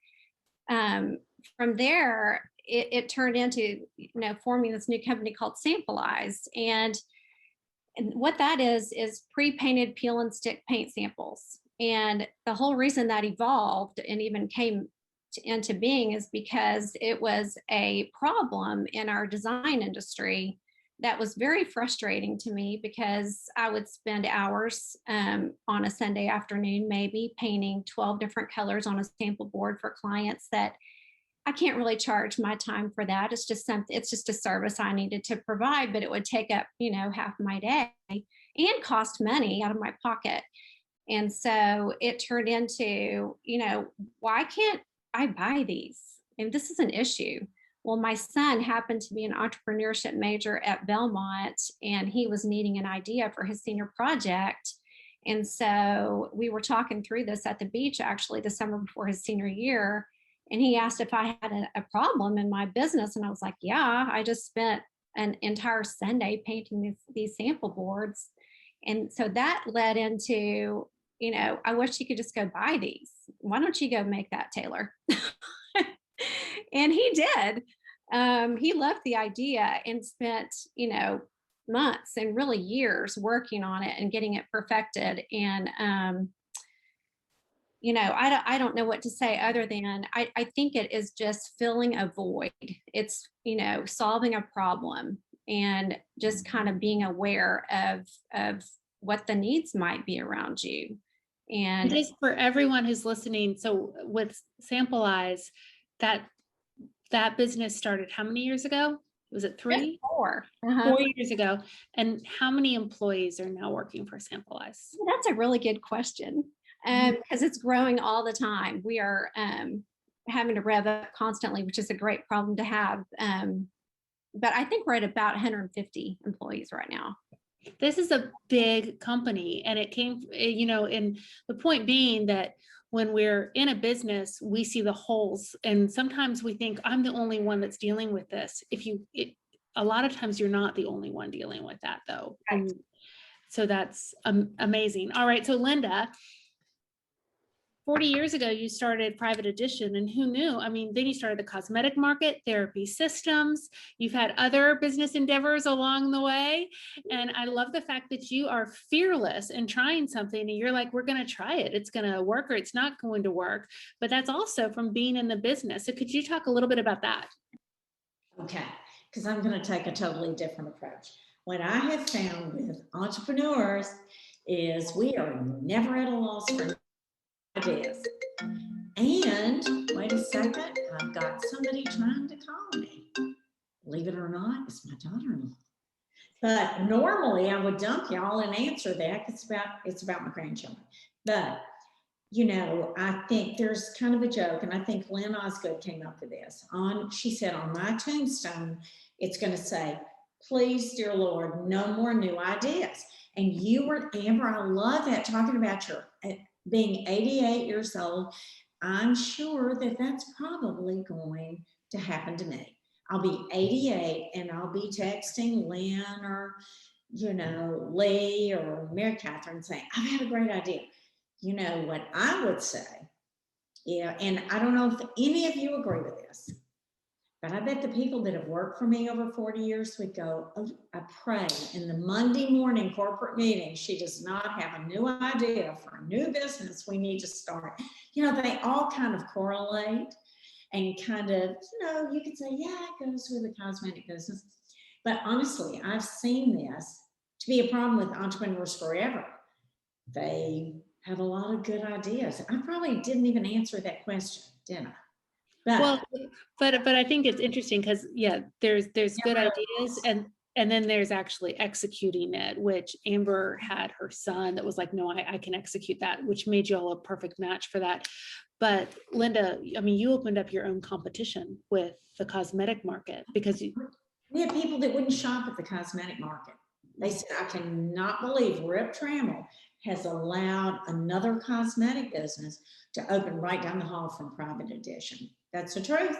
Speaker 5: from there, it turned into, you know, forming this new company called Sampleize. And what that is pre-painted peel and stick paint samples. And the whole reason that evolved and even came into being is because it was a problem in our design industry that was very frustrating to me, because I would spend hours on a Sunday afternoon, maybe painting 12 different colors on a sample board for clients that I can't really charge my time for that. It's just a service I needed to provide, but it would take up, you know, half my day and cost money out of my pocket. And so it turned into, you know, why can't I buy these? And this is an issue. Well, my son happened to be an entrepreneurship major at Belmont, and he was needing an idea for his senior project. And so we were talking through this at the beach, actually, the summer before his senior year. And he asked if I had a problem in my business. And I was like, yeah, I just spent an entire Sunday painting these sample boards. And so that led into, you know, I wish you could just go buy these. Why don't you go make that, Taylor? And he did. He loved the idea and spent, you know, months and really years working on it and getting it perfected. And I don't know what to say other than I think it is just filling a void. It's, solving a problem and just kind of being aware of what the needs might be around you. And
Speaker 3: just for everyone who's listening, so with Sample Eyes, that business started how many years ago? Was it 3?
Speaker 5: 4.
Speaker 3: 4 years ago. And how many employees are now working for Sample Eyes?
Speaker 5: That's a really good question, because it's growing all the time. We are having to rev up constantly, which is a great problem to have. But I think we're at about 150 employees right now.
Speaker 3: This is a big company, and it came, and the point being that when we're in a business, we see the holes, and sometimes we think I'm the only one that's dealing with this. A lot of times you're not the only one dealing with that, though.
Speaker 5: Right.
Speaker 3: So that's amazing. All right, so Linda, 40 years ago, you started Private Edition, and who knew? I mean, then you started the cosmetic market, therapy systems. You've had other business endeavors along the way. And I love the fact that you are fearless in trying something, and you're like, we're going to try it. It's going to work or it's not going to work. But that's also from being in the business. So could you talk a little bit about that?
Speaker 4: Okay, because I'm going to take a totally different approach. What I have found with entrepreneurs is we are never at a loss for ideas. And wait a second, I've got somebody trying to call me. Believe it or not, it's my daughter-in-law. But normally I would dump y'all and answer that. It's about my grandchildren. But I think there's kind of a joke, and I think Lynn Osgood came up with this. She said, on my tombstone, it's going to say, please, dear Lord, no more new ideas. And you were, Amber, I love that, talking about your being 88 years old. I'm sure that that's probably going to happen to me. I'll be 88 and I'll be texting Lynn or, Lee or Mary Catherine saying, I've had a great idea. You know what I would say? Yeah, and I don't know if any of you agree with this, but I bet the people that have worked for me over 40 years would go, oh, I pray in the Monday morning corporate meeting, she does not have a new idea for a new business we need to start. They all kind of correlate and kind of, you could say, yeah, it goes with the cosmetic business. But honestly, I've seen this to be a problem with entrepreneurs forever. They have a lot of good ideas. I probably didn't even answer that question, did I?
Speaker 3: But I think it's interesting because there's good ideas, and then there's actually executing it, which Amber had her son that was like, no, I can execute that, which made you all a perfect match for that. But Linda, I mean, you opened up your own competition with the cosmetic market because
Speaker 4: we had people that wouldn't shop at the cosmetic market. They said, I cannot believe Rip Trammell has allowed another cosmetic business to open right down the hall from Private Edition. That's the truth.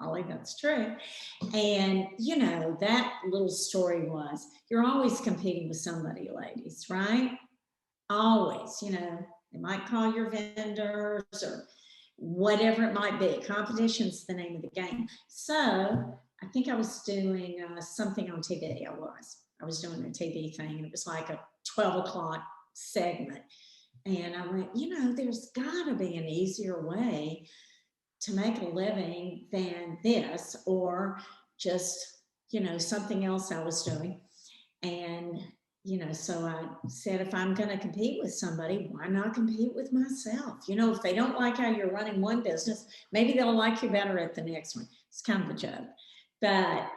Speaker 4: Ollie, that's true. And, that little story was, you're always competing with somebody, ladies, right? Always, they might call your vendors or whatever it might be. Competition's the name of the game. So I think I was doing something on TV. I was doing a TV thing, and it was like a 12 o'clock segment. And I went, there's got to be an easier way to make a living than this, or just, something else I was doing. And, so I said, if I'm going to compete with somebody, why not compete with myself? If they don't like how you're running one business, maybe they'll like you better at the next one. It's kind of a joke. But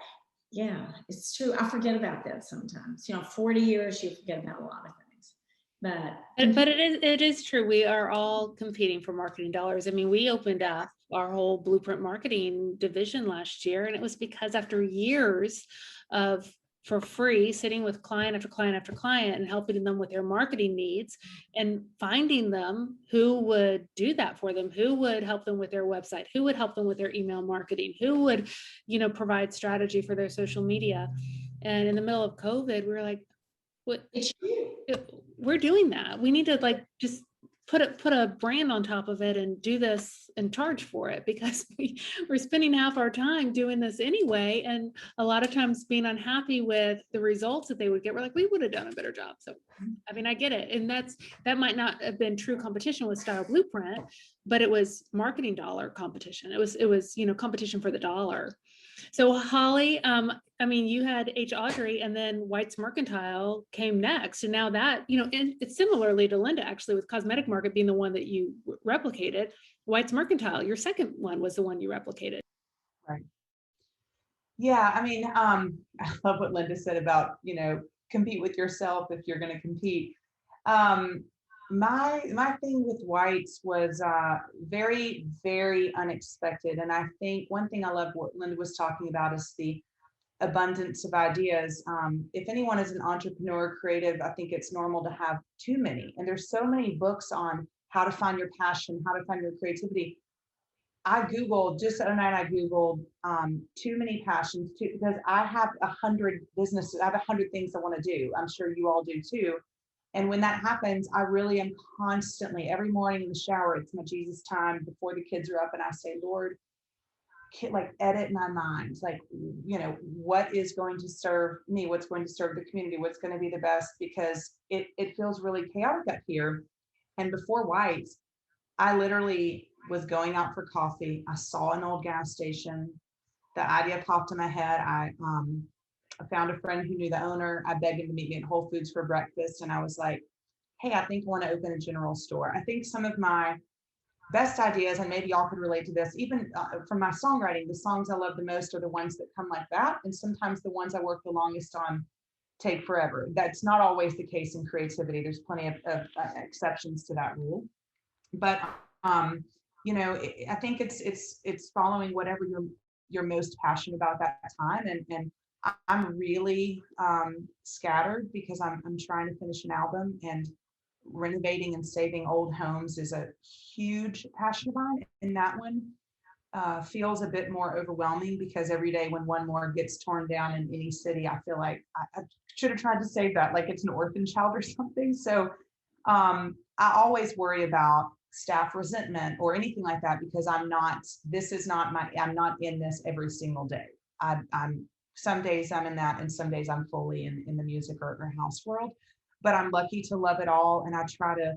Speaker 4: yeah, it's true. I forget about that sometimes. 40 years, you forget about a lot of things. But
Speaker 3: it is true. We are all competing for marketing dollars. I mean, we opened up our whole Blueprint marketing division last year, and it was because after years of for free sitting with client after client after client and helping them with their marketing needs and finding them who would do that for them, who would help them with their website, who would help them with their email marketing, who would, provide strategy for their social media. And in the middle of COVID, we were like, what? We're doing that. We need to just put a brand on top of it and do this and charge for it, because we're spending half our time doing this anyway. And a lot of times being unhappy with the results that they would get, we're like, we would have done a better job. So, I mean, I get it. And that might not have been true competition with Style Blueprint, but it was marketing dollar competition. It was, competition for the dollar. So Holly, I mean, you had H. Audrey, and then White's Mercantile came next. And now that, and it's similarly to Linda, actually, with Cosmetic Market being the one that you replicated, White's Mercantile, your second one was the one you replicated.
Speaker 6: Right. Yeah, I mean, I love what Linda said about, compete with yourself if you're going to compete. My thing with Whites was very, very unexpected. And I think one thing I love what Linda was talking about is the abundance of ideas. If anyone is an entrepreneur, creative, I think it's normal to have too many. And there's so many books on how to find your passion, how to find your creativity. I Googled just the other night, I Googled too many passions too, because I have 100 businesses, I have 100 things I want to do. I'm sure you all do too. And when that happens, I really am constantly, every morning in the shower, it's my Jesus time before the kids are up. And I say, Lord, edit my mind. What is going to serve me? What's going to serve the community? What's going to be the best? Because it feels really chaotic up here. And before White's, I literally was going out for coffee. I saw an old gas station. The idea popped in my head. I found a friend who knew the owner. I begged him to meet me at Whole Foods for breakfast. And I was like, hey, I think I want to open a general store. I think some of my best ideas, and maybe y'all could relate to this, even from my songwriting, the songs I love the most are the ones that come like that. And sometimes the ones I work the longest on take forever. That's not always the case in creativity. There's plenty of exceptions to that rule. But, I think it's following whatever you're most passionate about that time. And I'm really scattered because I'm trying to finish an album, and renovating and saving old homes is a huge passion of mine. And that one feels a bit more overwhelming, because every day when one more gets torn down in any city, I feel like I should have tried to save that, like it's an orphan child or something. So I always worry about staff resentment or anything like that, because I'm not in this every single day. I'm some days I'm in that, and some days I'm fully in the music or house world. But I'm lucky to love it all, and I try to,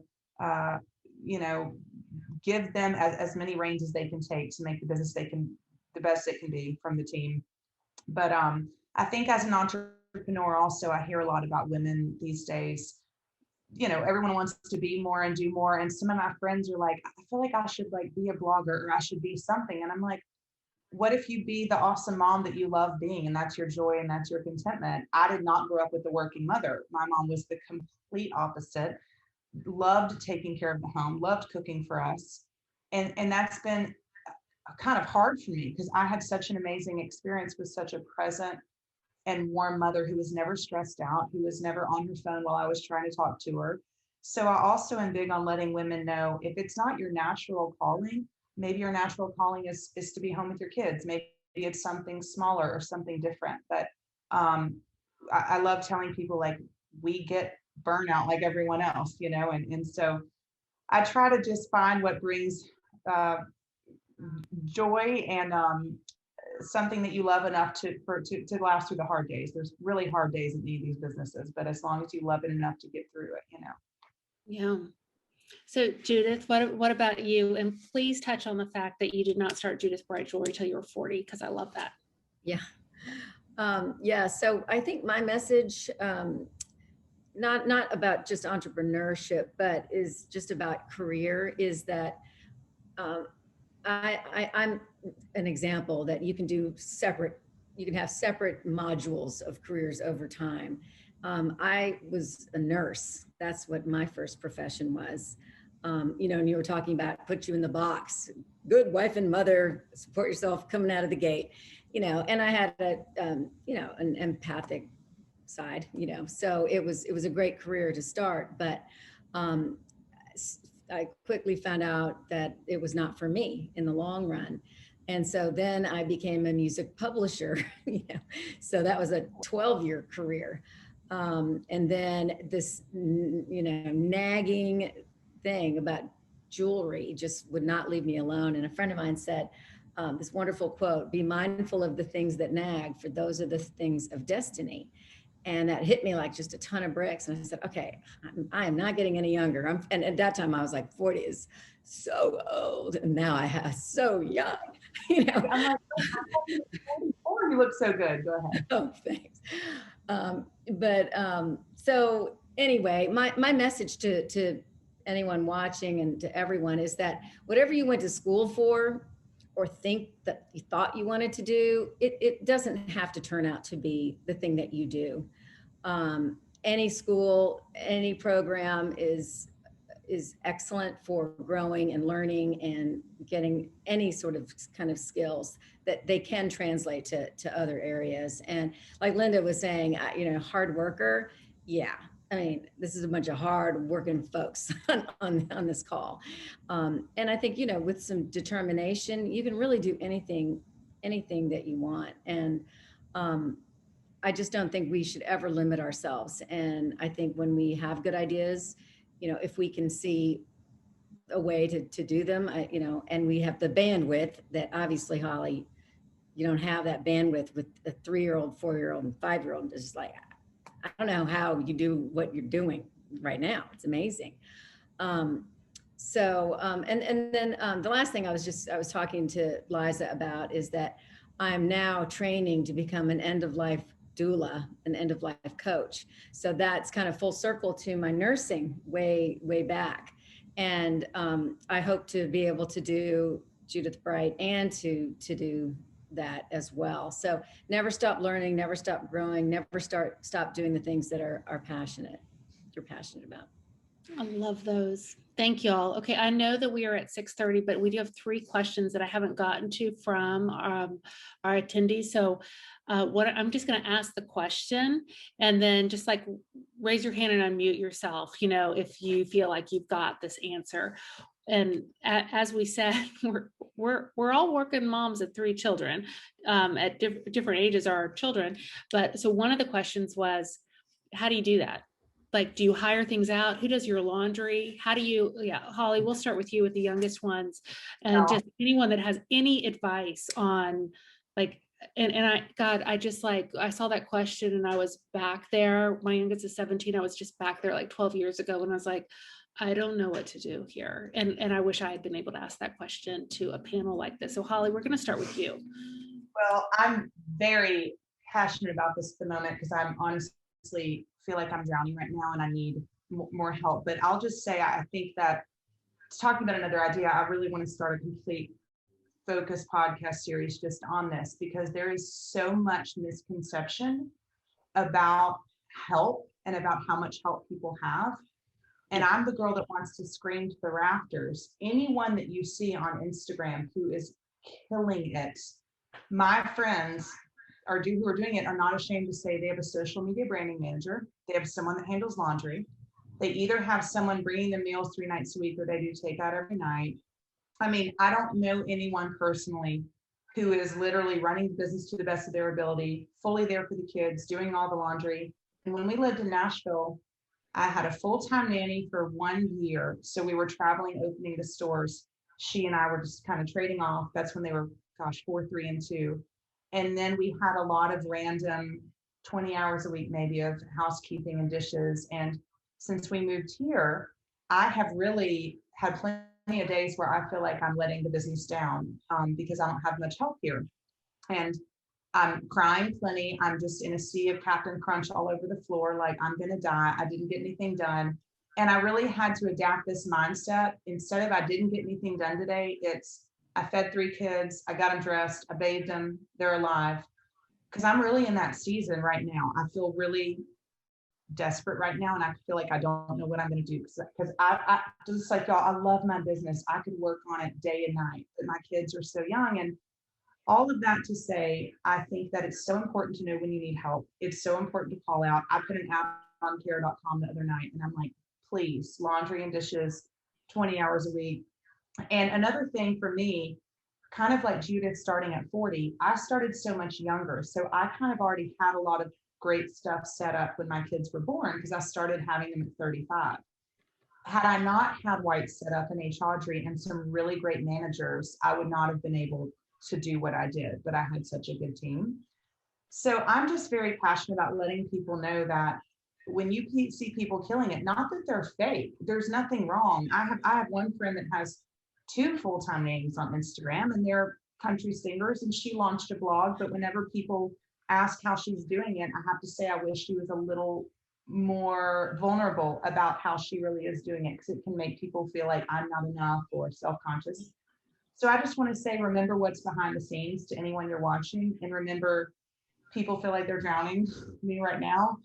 Speaker 6: give them as many reins as they can take to make the business the best it can be from the team. But I think as an entrepreneur, also, I hear a lot about women these days. Everyone wants to be more and do more, and some of my friends are like, I feel like I should be a blogger, or I should be something, and I'm like, what if you be the awesome mom that you love being, and that's your joy and that's your contentment? I did not grow up with a working mother. My mom was the complete opposite. Loved taking care of the home, loved cooking for us. And that's been kind of hard for me, because I had such an amazing experience with such a present and warm mother who was never stressed out, who was never on her phone while I was trying to talk to her. So I also am big on letting women know, if it's not your natural calling, maybe your natural calling is to be home with your kids. Maybe it's something smaller or something different. But I love telling people, we get burnout like everyone else, and so I try to just find what brings joy and something that you love enough to last through the hard days. There's really hard days in any of these businesses, but as long as you love it enough to get through it,
Speaker 3: Yeah. So Judith, what about you? And please touch on the fact that you did not start Judith Bright Jewelry till you were 40, because I love that.
Speaker 2: Yeah. So I think my message, not about just entrepreneurship, but is just about career, is that I'm an example that you can have separate modules of careers over time. I was a nurse. That's what my first profession was. And you were talking about put you in the box, good wife and mother, support yourself coming out of the gate, and I had an empathic side, so it was a great career to start, but I quickly found out that it was not for me in the long run. And so then I became a music publisher, so that was a 12-year career. And then this, nagging thing about jewelry just would not leave me alone. And a friend of mine said this wonderful quote, "Be mindful of the things that nag, for those are the things of destiny." And that hit me like just a ton of bricks. And I said, okay, I am not getting any younger. And at that time I was like, 40 is so old. And now I have so young, you know.
Speaker 6: I'm like, oh, you look so good. Go ahead.
Speaker 2: Oh, thanks. So anyway, my message to anyone watching and to everyone is that whatever you went to school for or think that you thought you wanted to do, it doesn't have to turn out to be the thing that you do. Any school, any program is excellent for growing and learning and getting any sort of kind of skills that they can translate to other areas. And like Linda was saying, you know, hard worker. Yeah. I mean, this is a bunch of hard working folks on this call. And I think, you know, with some determination, you can really do anything that you want. And I just don't think we should ever limit ourselves. And I think when we have good ideas, you know, if we can see a way to do them, you know, and we have the bandwidth that obviously, Holly, you don't have that bandwidth with a 3-year-old, 4-year-old, and 5-year-old. It's just like, I don't know how you do what you're doing right now. It's amazing. And then the last thing I was talking to Liza about is that I'm now training to become an end-of-life doula, an end-of-life coach. So that's kind of full circle to my nursing way back. And I hope to be able to do Judith Bright and to do that as well. So never stop learning, never stop growing, never stop doing the things that you're passionate about.
Speaker 3: I love those. Thank you all. Okay, I know that we are at 6:30, but we do have 3 questions that I haven't gotten to from our attendees. So I'm just going to ask the question and then just like raise your hand and unmute yourself, you know, if you feel like you've got this answer. And as we said, we're all working moms of 3 children at different ages, are our children. But so one of the questions was, how do you do that? Like, do you hire things out? Who does your laundry? How do you, Holly, we'll start with you with the youngest ones. And just anyone that has any advice on like, I saw that question and I was back there. My youngest is 17. I was just back there like 12 years ago. And I was like, I don't know what to do here. And I wish I had been able to ask that question to a panel like this. So Holly, we're going to start with you.
Speaker 6: Well, I'm very passionate about this at the moment because I'm honestly feel like I'm drowning right now and I need more help. But I'll just say, I think that talking about another idea, I really want to start a complete focus podcast series just on this, because there is so much misconception about help and about how much help people have. And I'm the girl that wants to scream to the rafters. Anyone that you see on Instagram who is killing it, my friends who are doing it are not ashamed to say they have a social media branding manager. They have someone that handles laundry. They either have someone bringing them meals 3 nights a week or they do takeout every night. I mean, I don't know anyone personally who is literally running the business to the best of their ability, fully there for the kids, doing all the laundry. And when we lived in Nashville, I had a full-time nanny for 1 year. So we were traveling, opening the stores. She and I were just kind of trading off. That's when they were, 4, 3, and 2. And then we had a lot of random 20 hours a week, maybe, of housekeeping and dishes. And since we moved here, I have really had plenty of days where I feel like I'm letting the business down because I don't have much help here. And I'm crying plenty. I'm just in a sea of Captain Crunch all over the floor. Like, I'm going to die. I didn't get anything done. And I really had to adapt this mindset. Instead of I didn't get anything done today, it's I fed 3 kids. I got them dressed. I bathed them. They're alive. Because I'm really in that season right now. I feel really desperate right now. And I feel like I don't know what I'm going to do. Because I just like y'all, I love my business. I could work on it day and night. But my kids are so young. And all of that to say, I think that it's so important to know when you need help. It's so important to call out. I put an app on care.com the other night. And I'm like, please, laundry and dishes, 20 hours a week. And another thing for me, kind of like Judith starting at 40, I started so much younger. So I kind of already had a lot of great stuff set up when my kids were born because I started having them at 35. had I not had White set up in H. Audrey and some really great managers, I would not have been able to do what I did, but I had such a good team. So I'm just very passionate about letting people know that when you see people killing it, not that they're fake, there's nothing wrong. I have one friend that has 2 full-time names on Instagram, and they're country singers, and she launched a blog, but whenever people ask how she's doing it, I have to say I wish she was a little more vulnerable about how she really is doing it, because it can make people feel like I'm not enough or self-conscious. So I just want to say, remember what's behind the scenes to anyone you're watching, and remember, people feel like they're drowning me right now.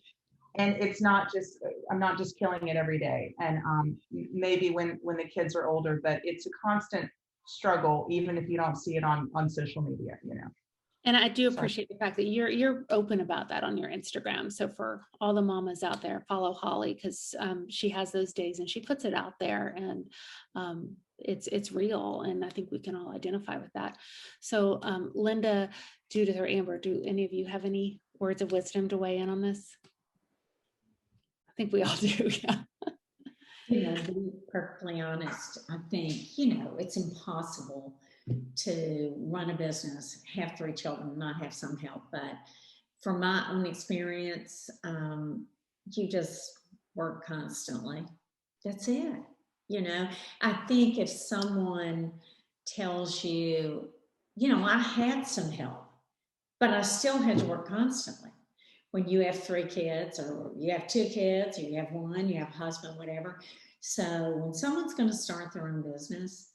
Speaker 6: And it's not just, I'm not just killing it every day. And maybe when the kids are older, but it's a constant struggle, even if you don't see it on social media, you know.
Speaker 3: And I do appreciate the fact that you're open about that on your Instagram. So for all the mamas out there, follow Holly, because she has those days and she puts it out there, and it's real. And I think we can all identify with that. So Linda, Judith, or Amber, do any of you have any words of wisdom to weigh in on this? I think we all do. Yeah.
Speaker 4: You know, to be perfectly honest, I think, you know, it's impossible to run a business, have 3 children, not have some help. But from my own experience, you just work constantly. That's it. You know, I think if someone tells you, you know, I had some help, but I still had to work constantly. When you have 3 kids, or you have 2 kids, or you have 1, you have a husband, whatever. So when someone's going to start their own business,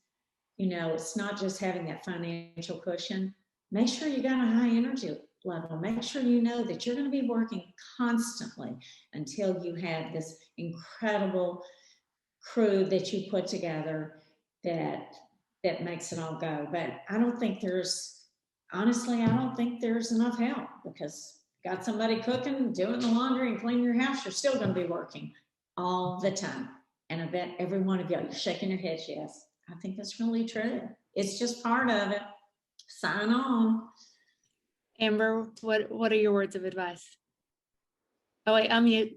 Speaker 4: you know, it's not just having that financial cushion. Make sure you got a high energy level. Make sure you know that you're going to be working constantly until you have this incredible crew that you put together that makes it all go. But I don't think honestly, I don't think there's enough help, because got somebody cooking, doing the laundry, and cleaning your house, you're still going to be working all the time. And I bet every one of you, you're shaking your heads, yes. I think that's really true. It's just part of it. Sign on.
Speaker 3: Amber, what are your words of advice? Oh, wait, unmute.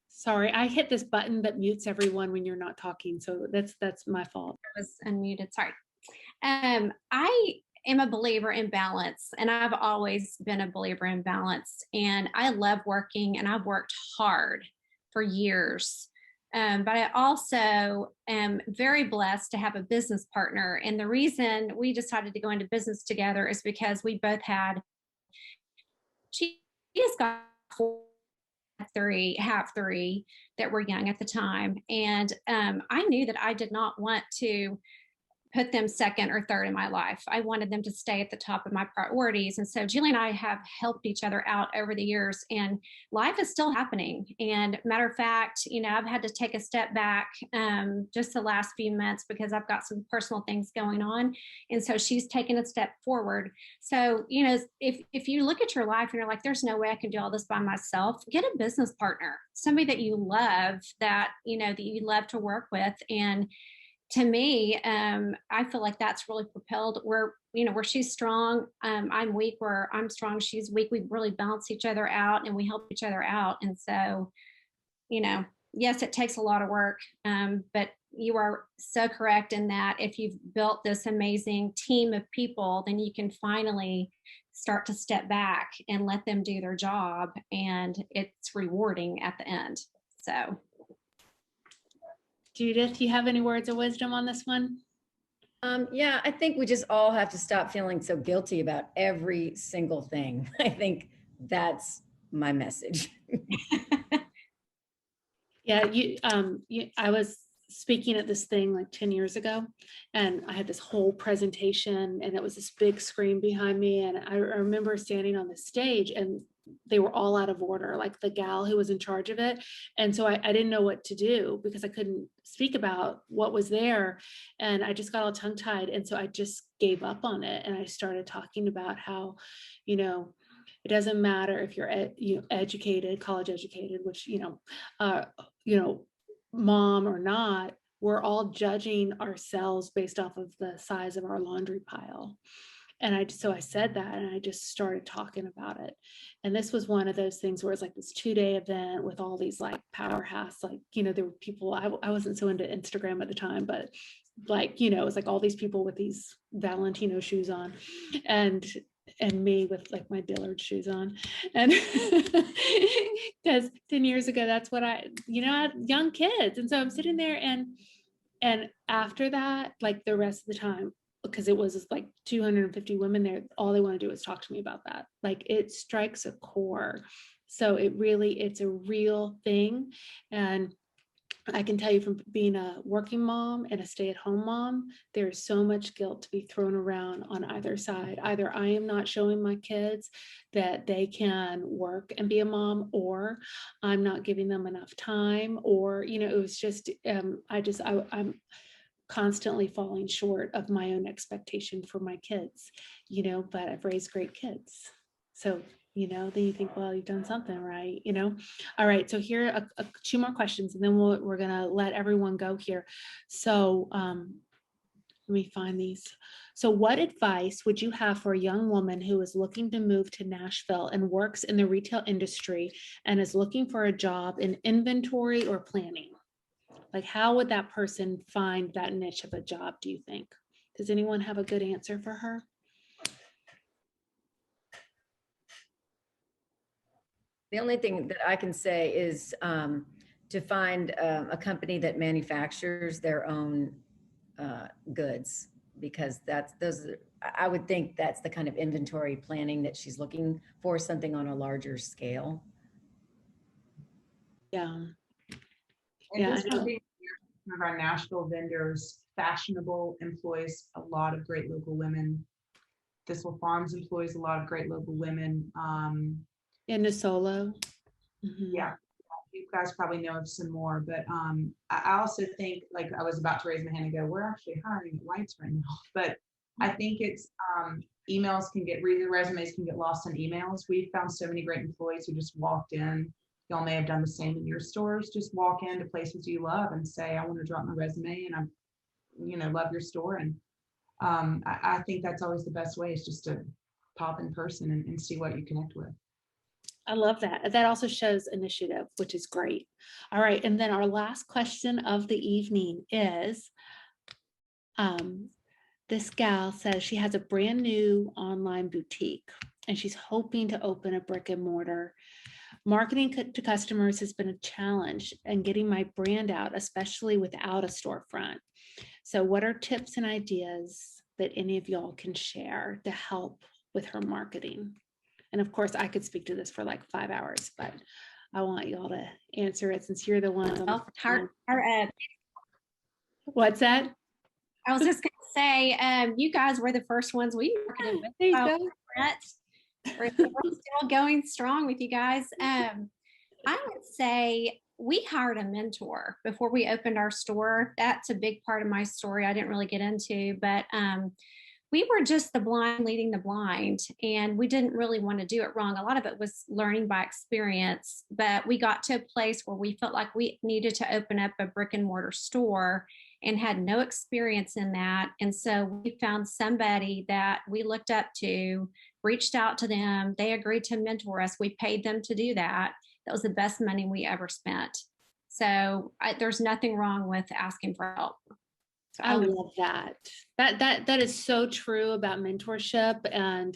Speaker 3: Sorry, I hit this button that mutes everyone when you're not talking. So that's my fault.
Speaker 5: I was unmuted. Sorry. I am a believer in balance, and I've always been a believer in balance. And I love working, and I've worked hard for years. But I also am very blessed to have a business partner. And the reason we decided to go into business together is because we both she has got 3 that were young at the time. And I knew that I did not want to put them second or third in my life. I wanted them to stay at the top of my priorities. And so Julie and I have helped each other out over the years, and life is still happening. And matter of fact, you know, I've had to take a step back just the last few months because I've got some personal things going on. And so she's taken a step forward. So, you know, if you look at your life and you're like, there's no way I can do all this by myself, get a business partner, somebody that you love, that, you know, that you love to work with. And to me, I feel like that's really propelled where she's strong, I'm weak, where I'm strong, she's weak. We really balance each other out and we help each other out. And so, you know, yes, it takes a lot of work, but you are so correct in that if you've built this amazing team of people, then you can finally start to step back and let them do their job, and it's rewarding at the end. So.
Speaker 3: Judith, you have any words of wisdom on this one?
Speaker 2: Yeah, I think we just all have to stop feeling so guilty about every single thing. I think that's my message.
Speaker 3: Yeah, I was speaking at this thing like 10 years ago, and I had this whole presentation, and it was this big screen behind me. And I remember standing on the stage, and they were all out of order, like the gal who was in charge of it. And so I didn't know what to do because I couldn't speak about what was there. And I just got all tongue tied. And so I just gave up on it. And I started talking about how, you know, it doesn't matter if you're educated, college educated, which, mom or not, we're all judging ourselves based off of the size of our laundry pile. And so I said that, and I just started talking about it. And this was one of those things where it's like this 2-day event with all these like powerhouse, like, there were people, I wasn't so into Instagram at the time, but like, it was like all these people with these Valentino shoes on, and me with like my Dillard shoes on. And because 10 years ago, that's what I had young kids. And so I'm sitting there, and after that, like the rest of the time, because it was like 250 women there, all they want to do is talk to me about that. Like it strikes a core. So it's a real thing. And I can tell you from being a working mom and a stay-at-home mom, there's so much guilt to be thrown around on either side. Either I am not showing my kids that they can work and be a mom, or I'm not giving them enough time, or, it was just, I'm constantly falling short of my own expectation for my kids, but I've raised great kids. So, then you think, well, you've done something right, All right, so here are 2 more questions, and then we're gonna let everyone go here. So let me find these. So what advice would you have for a young woman who is looking to move to Nashville and works in the retail industry and is looking for a job in inventory or planning? Like, how would that person find that niche of a job, do you think? Does anyone have a good answer for her?
Speaker 2: The only thing that I can say is to find a company that manufactures their own goods, because I would think that's the kind of inventory planning that she's looking for, something on a larger scale.
Speaker 3: Yeah.
Speaker 6: And
Speaker 3: Yeah,
Speaker 6: just for being some of our Nashville vendors, Fashionable employs a lot of great local women. Thistle Farms employs a lot of great local women.
Speaker 3: in a solo.
Speaker 6: Yeah, you guys probably know of some more, but I also think, like, I was about to raise my hand and go, we're actually hiring at White's right now, but I think it's emails resumes can get lost in emails. We've found so many great employees who just walked in. Y'all may have done the same in your stores. Just walk into places you love and say, I want to drop my resume, and I'm, love your store. And I think that's always the best way, is just to pop in person and see what you connect with.
Speaker 3: I love that. That also shows initiative, which is great. All right. And then our last question of the evening is, this gal says she has a brand new online boutique and she's hoping to open a brick and mortar. Marketing to customers has been a challenge, and getting my brand out, especially without a storefront. So what are tips and ideas that any of y'all can share to help with her marketing? And of course, I could speak to this for like 5 hours, but I want y'all to answer it since you're the one. What's that?
Speaker 5: I was just going to say, you guys were the first ones we marketed with.
Speaker 3: There you go.
Speaker 5: We're still going strong with you guys. I would say we hired a mentor before we opened our store. That's a big part of my story I didn't really get into, but we were just the blind leading the blind, and we didn't really want to do it wrong. A lot of it was learning by experience, but we got to a place where we felt like we needed to open up a brick and mortar store and had no experience in that. And so we found somebody that we looked up to, reached out to them. They agreed to mentor us. We paid them to do that. That was the best money we ever spent. So there's nothing wrong with asking for help. So
Speaker 3: I love that. That is so true about mentorship. And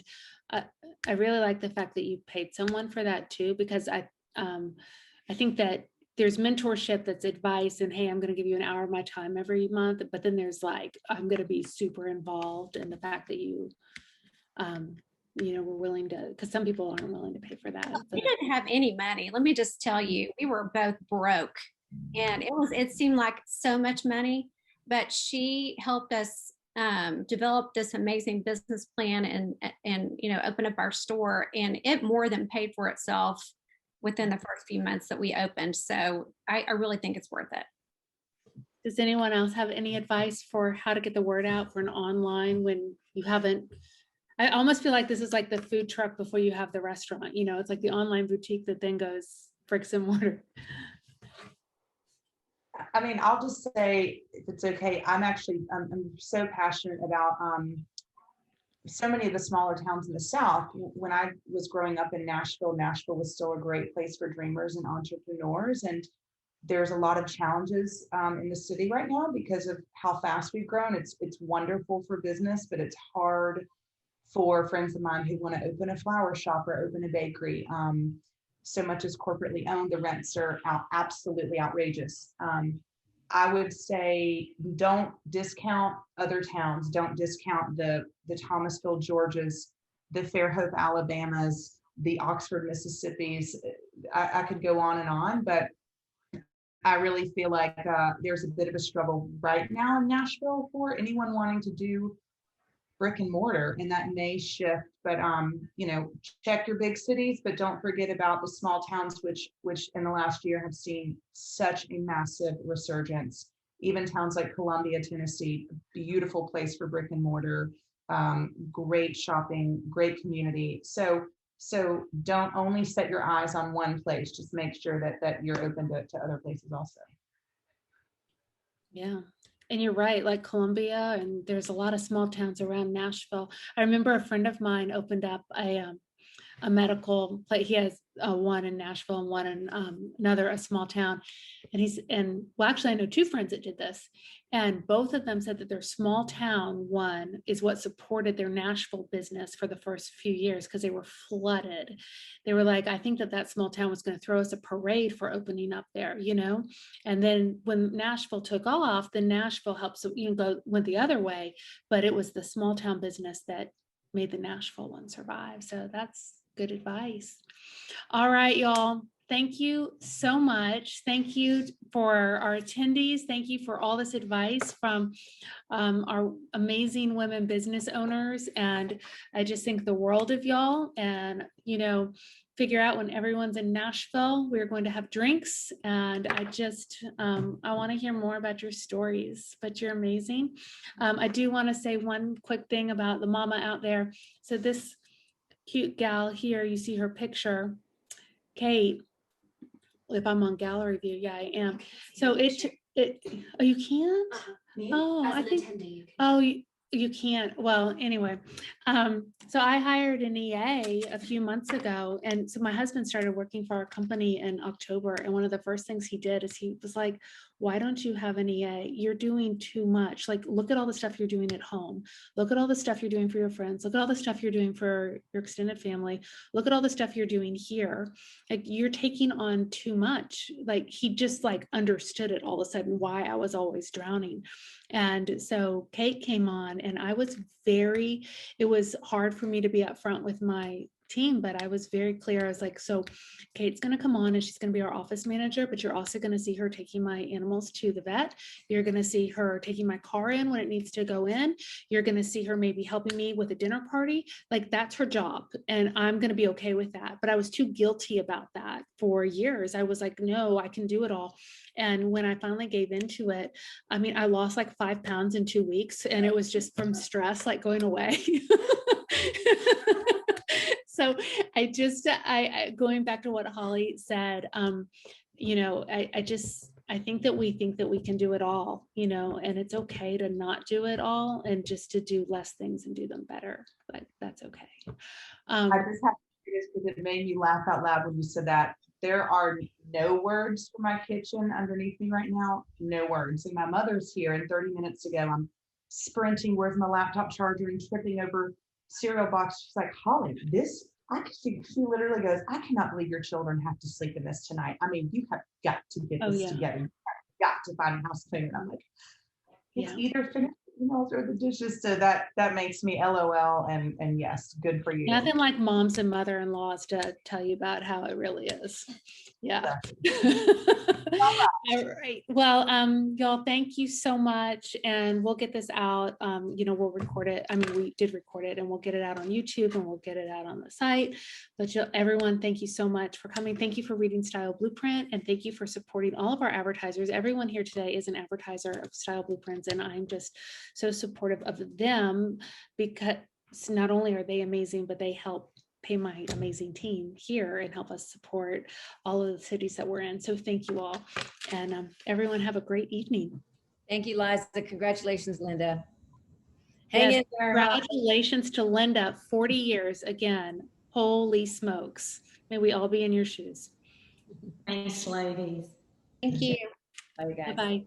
Speaker 3: I really like the fact that you paid someone for that too, because I think that there's mentorship that's advice and, hey, I'm going to give you an hour of my time every month. But then there's like, I'm going to be super involved, and the fact that you, were willing to, because some people aren't willing to pay for that.
Speaker 5: We didn't have any money. Let me just tell you, we were both broke, and it seemed like so much money, but she helped us develop this amazing business plan and open up our store, and it more than paid for itself within the first few months that we opened. So I really think it's worth it.
Speaker 3: Does anyone else have any advice for how to get the word out for an online when you haven't? I almost feel like this is like the food truck before you have the restaurant. It's like the online boutique that then goes bricks and mortar.
Speaker 6: I mean, I'll just say, if it's okay, I'm so passionate about so many of the smaller towns in the South, when I was growing up in Nashville, Nashville was still a great place for dreamers and entrepreneurs. And there's a lot of challenges in the city right now because of how fast we've grown. It's wonderful for business, but it's hard for friends of mine who want to open a flower shop or open a bakery. So much is corporately owned. The rents are absolutely outrageous. I would say don't discount other towns. Don't discount the Thomasville, Georgias, the Fairhope, Alabamas, the Oxford, Mississippis. I could go on, but I really feel like there's a bit of a struggle right now in Nashville for anyone wanting to do brick and mortar, and that may shift, but you know, check your big cities, but don't forget about the small towns, which in the last year have seen such a massive resurgence. Even towns like Columbia, Tennessee, beautiful place for brick and mortar, great shopping, great community. So don't only set your eyes on one place, just make sure that you're open to other places also.
Speaker 3: Yeah. And you're right, like Columbia, and there's a lot of small towns around Nashville. I remember a friend of mine opened up a medical place. He has one in Nashville and one in a small town. And well, actually I know two friends that did this, and both of them said that their small town one is what supported their Nashville business for the first few years because they were flooded. They were like, I think that small town was going to throw us a parade for opening up there, you know? And then when Nashville took off, then Nashville helped, so went the other way, but it was the small town business that made the Nashville one survive. So that's good advice. All right, y'all. Thank you so much. Thank you for our attendees. Thank you for all this advice from our amazing women business owners. And I just think the world of y'all. And, you know, figure out when everyone's in Nashville, we're going to have drinks. And I just, I want to hear more about your stories, but you're amazing. I do want to say one quick thing about the mama out there. So this cute gal here, you see her picture, Kate. If I'm on gallery view, yeah, I am. So oh, you can't? Oh, I think, oh, you can't. Well, anyway, so I hired an EA a few months ago. And so my husband started working for our company in October. And one of the first things he did is he was like, why don't you have an EA? You're doing too much. Like, look at all the stuff you're doing at home. Look at all the stuff you're doing for your friends. Look at all the stuff you're doing for your extended family. Look at all the stuff you're doing here. Like, you're taking on too much. Like, he just like understood it all of a sudden why I was always drowning. And so Kate came on, and it was hard for me to be upfront with my team, but I was very clear. I was like, so Kate's going to come on and she's going to be our office manager, but you're also going to see her taking my animals to the vet. You're going to see her taking my car in when it needs to go in. You're going to see her maybe helping me with a dinner party. Like, that's her job. And I'm going to be okay with that. But I was too guilty about that for years. I was like, no, I can do it all. And when I finally gave into it, I mean, I lost like 5 pounds in 2 weeks, and it was just from stress, like going away. So I going back to what Holly said, you know, I think that we can do it all, you know, and it's okay to not do it all and just to do less things and do them better, but that's okay.
Speaker 6: I just have to say this because it made me laugh out loud when you said that. There are no words for my kitchen underneath me right now, no words. And my mother's here, and 30 minutes ago, I'm sprinting, where's my laptop charger, and tripping over cereal box. She's like, Holly, she literally goes, I cannot believe your children have to sleep in this tonight. I mean, you have got to get this together. You have got to find a house cleaner. I'm like, it's either finished emails or the dishes. So that makes me LOL, and yes, good for you.
Speaker 3: Nothing like moms and mother-in-laws to tell you about how it really is. Yeah. All right. Well, y'all, thank you so much. And we'll get this out. You know, we'll record it. I mean, we did record it, and we'll get it out on YouTube, and we'll get it out on the site. But everyone, thank you so much for coming. Thank you for reading Style Blueprint, and thank you for supporting all of our advertisers. Everyone here today is an advertiser of Style Blueprints, and I'm just so supportive of them because not only are they amazing, but they help pay my amazing team here and help us support all of the cities that we're in. So thank you all. And everyone have a great evening.
Speaker 2: Thank you, Liza. Congratulations, Linda. Hang
Speaker 3: Yes,
Speaker 2: in there. Holly.
Speaker 3: congratulations to Linda, 40 years again. Holy smokes. May we all be in your shoes.
Speaker 4: Thanks, ladies.
Speaker 5: Thank you.
Speaker 2: Bye, guys.
Speaker 3: Bye-bye.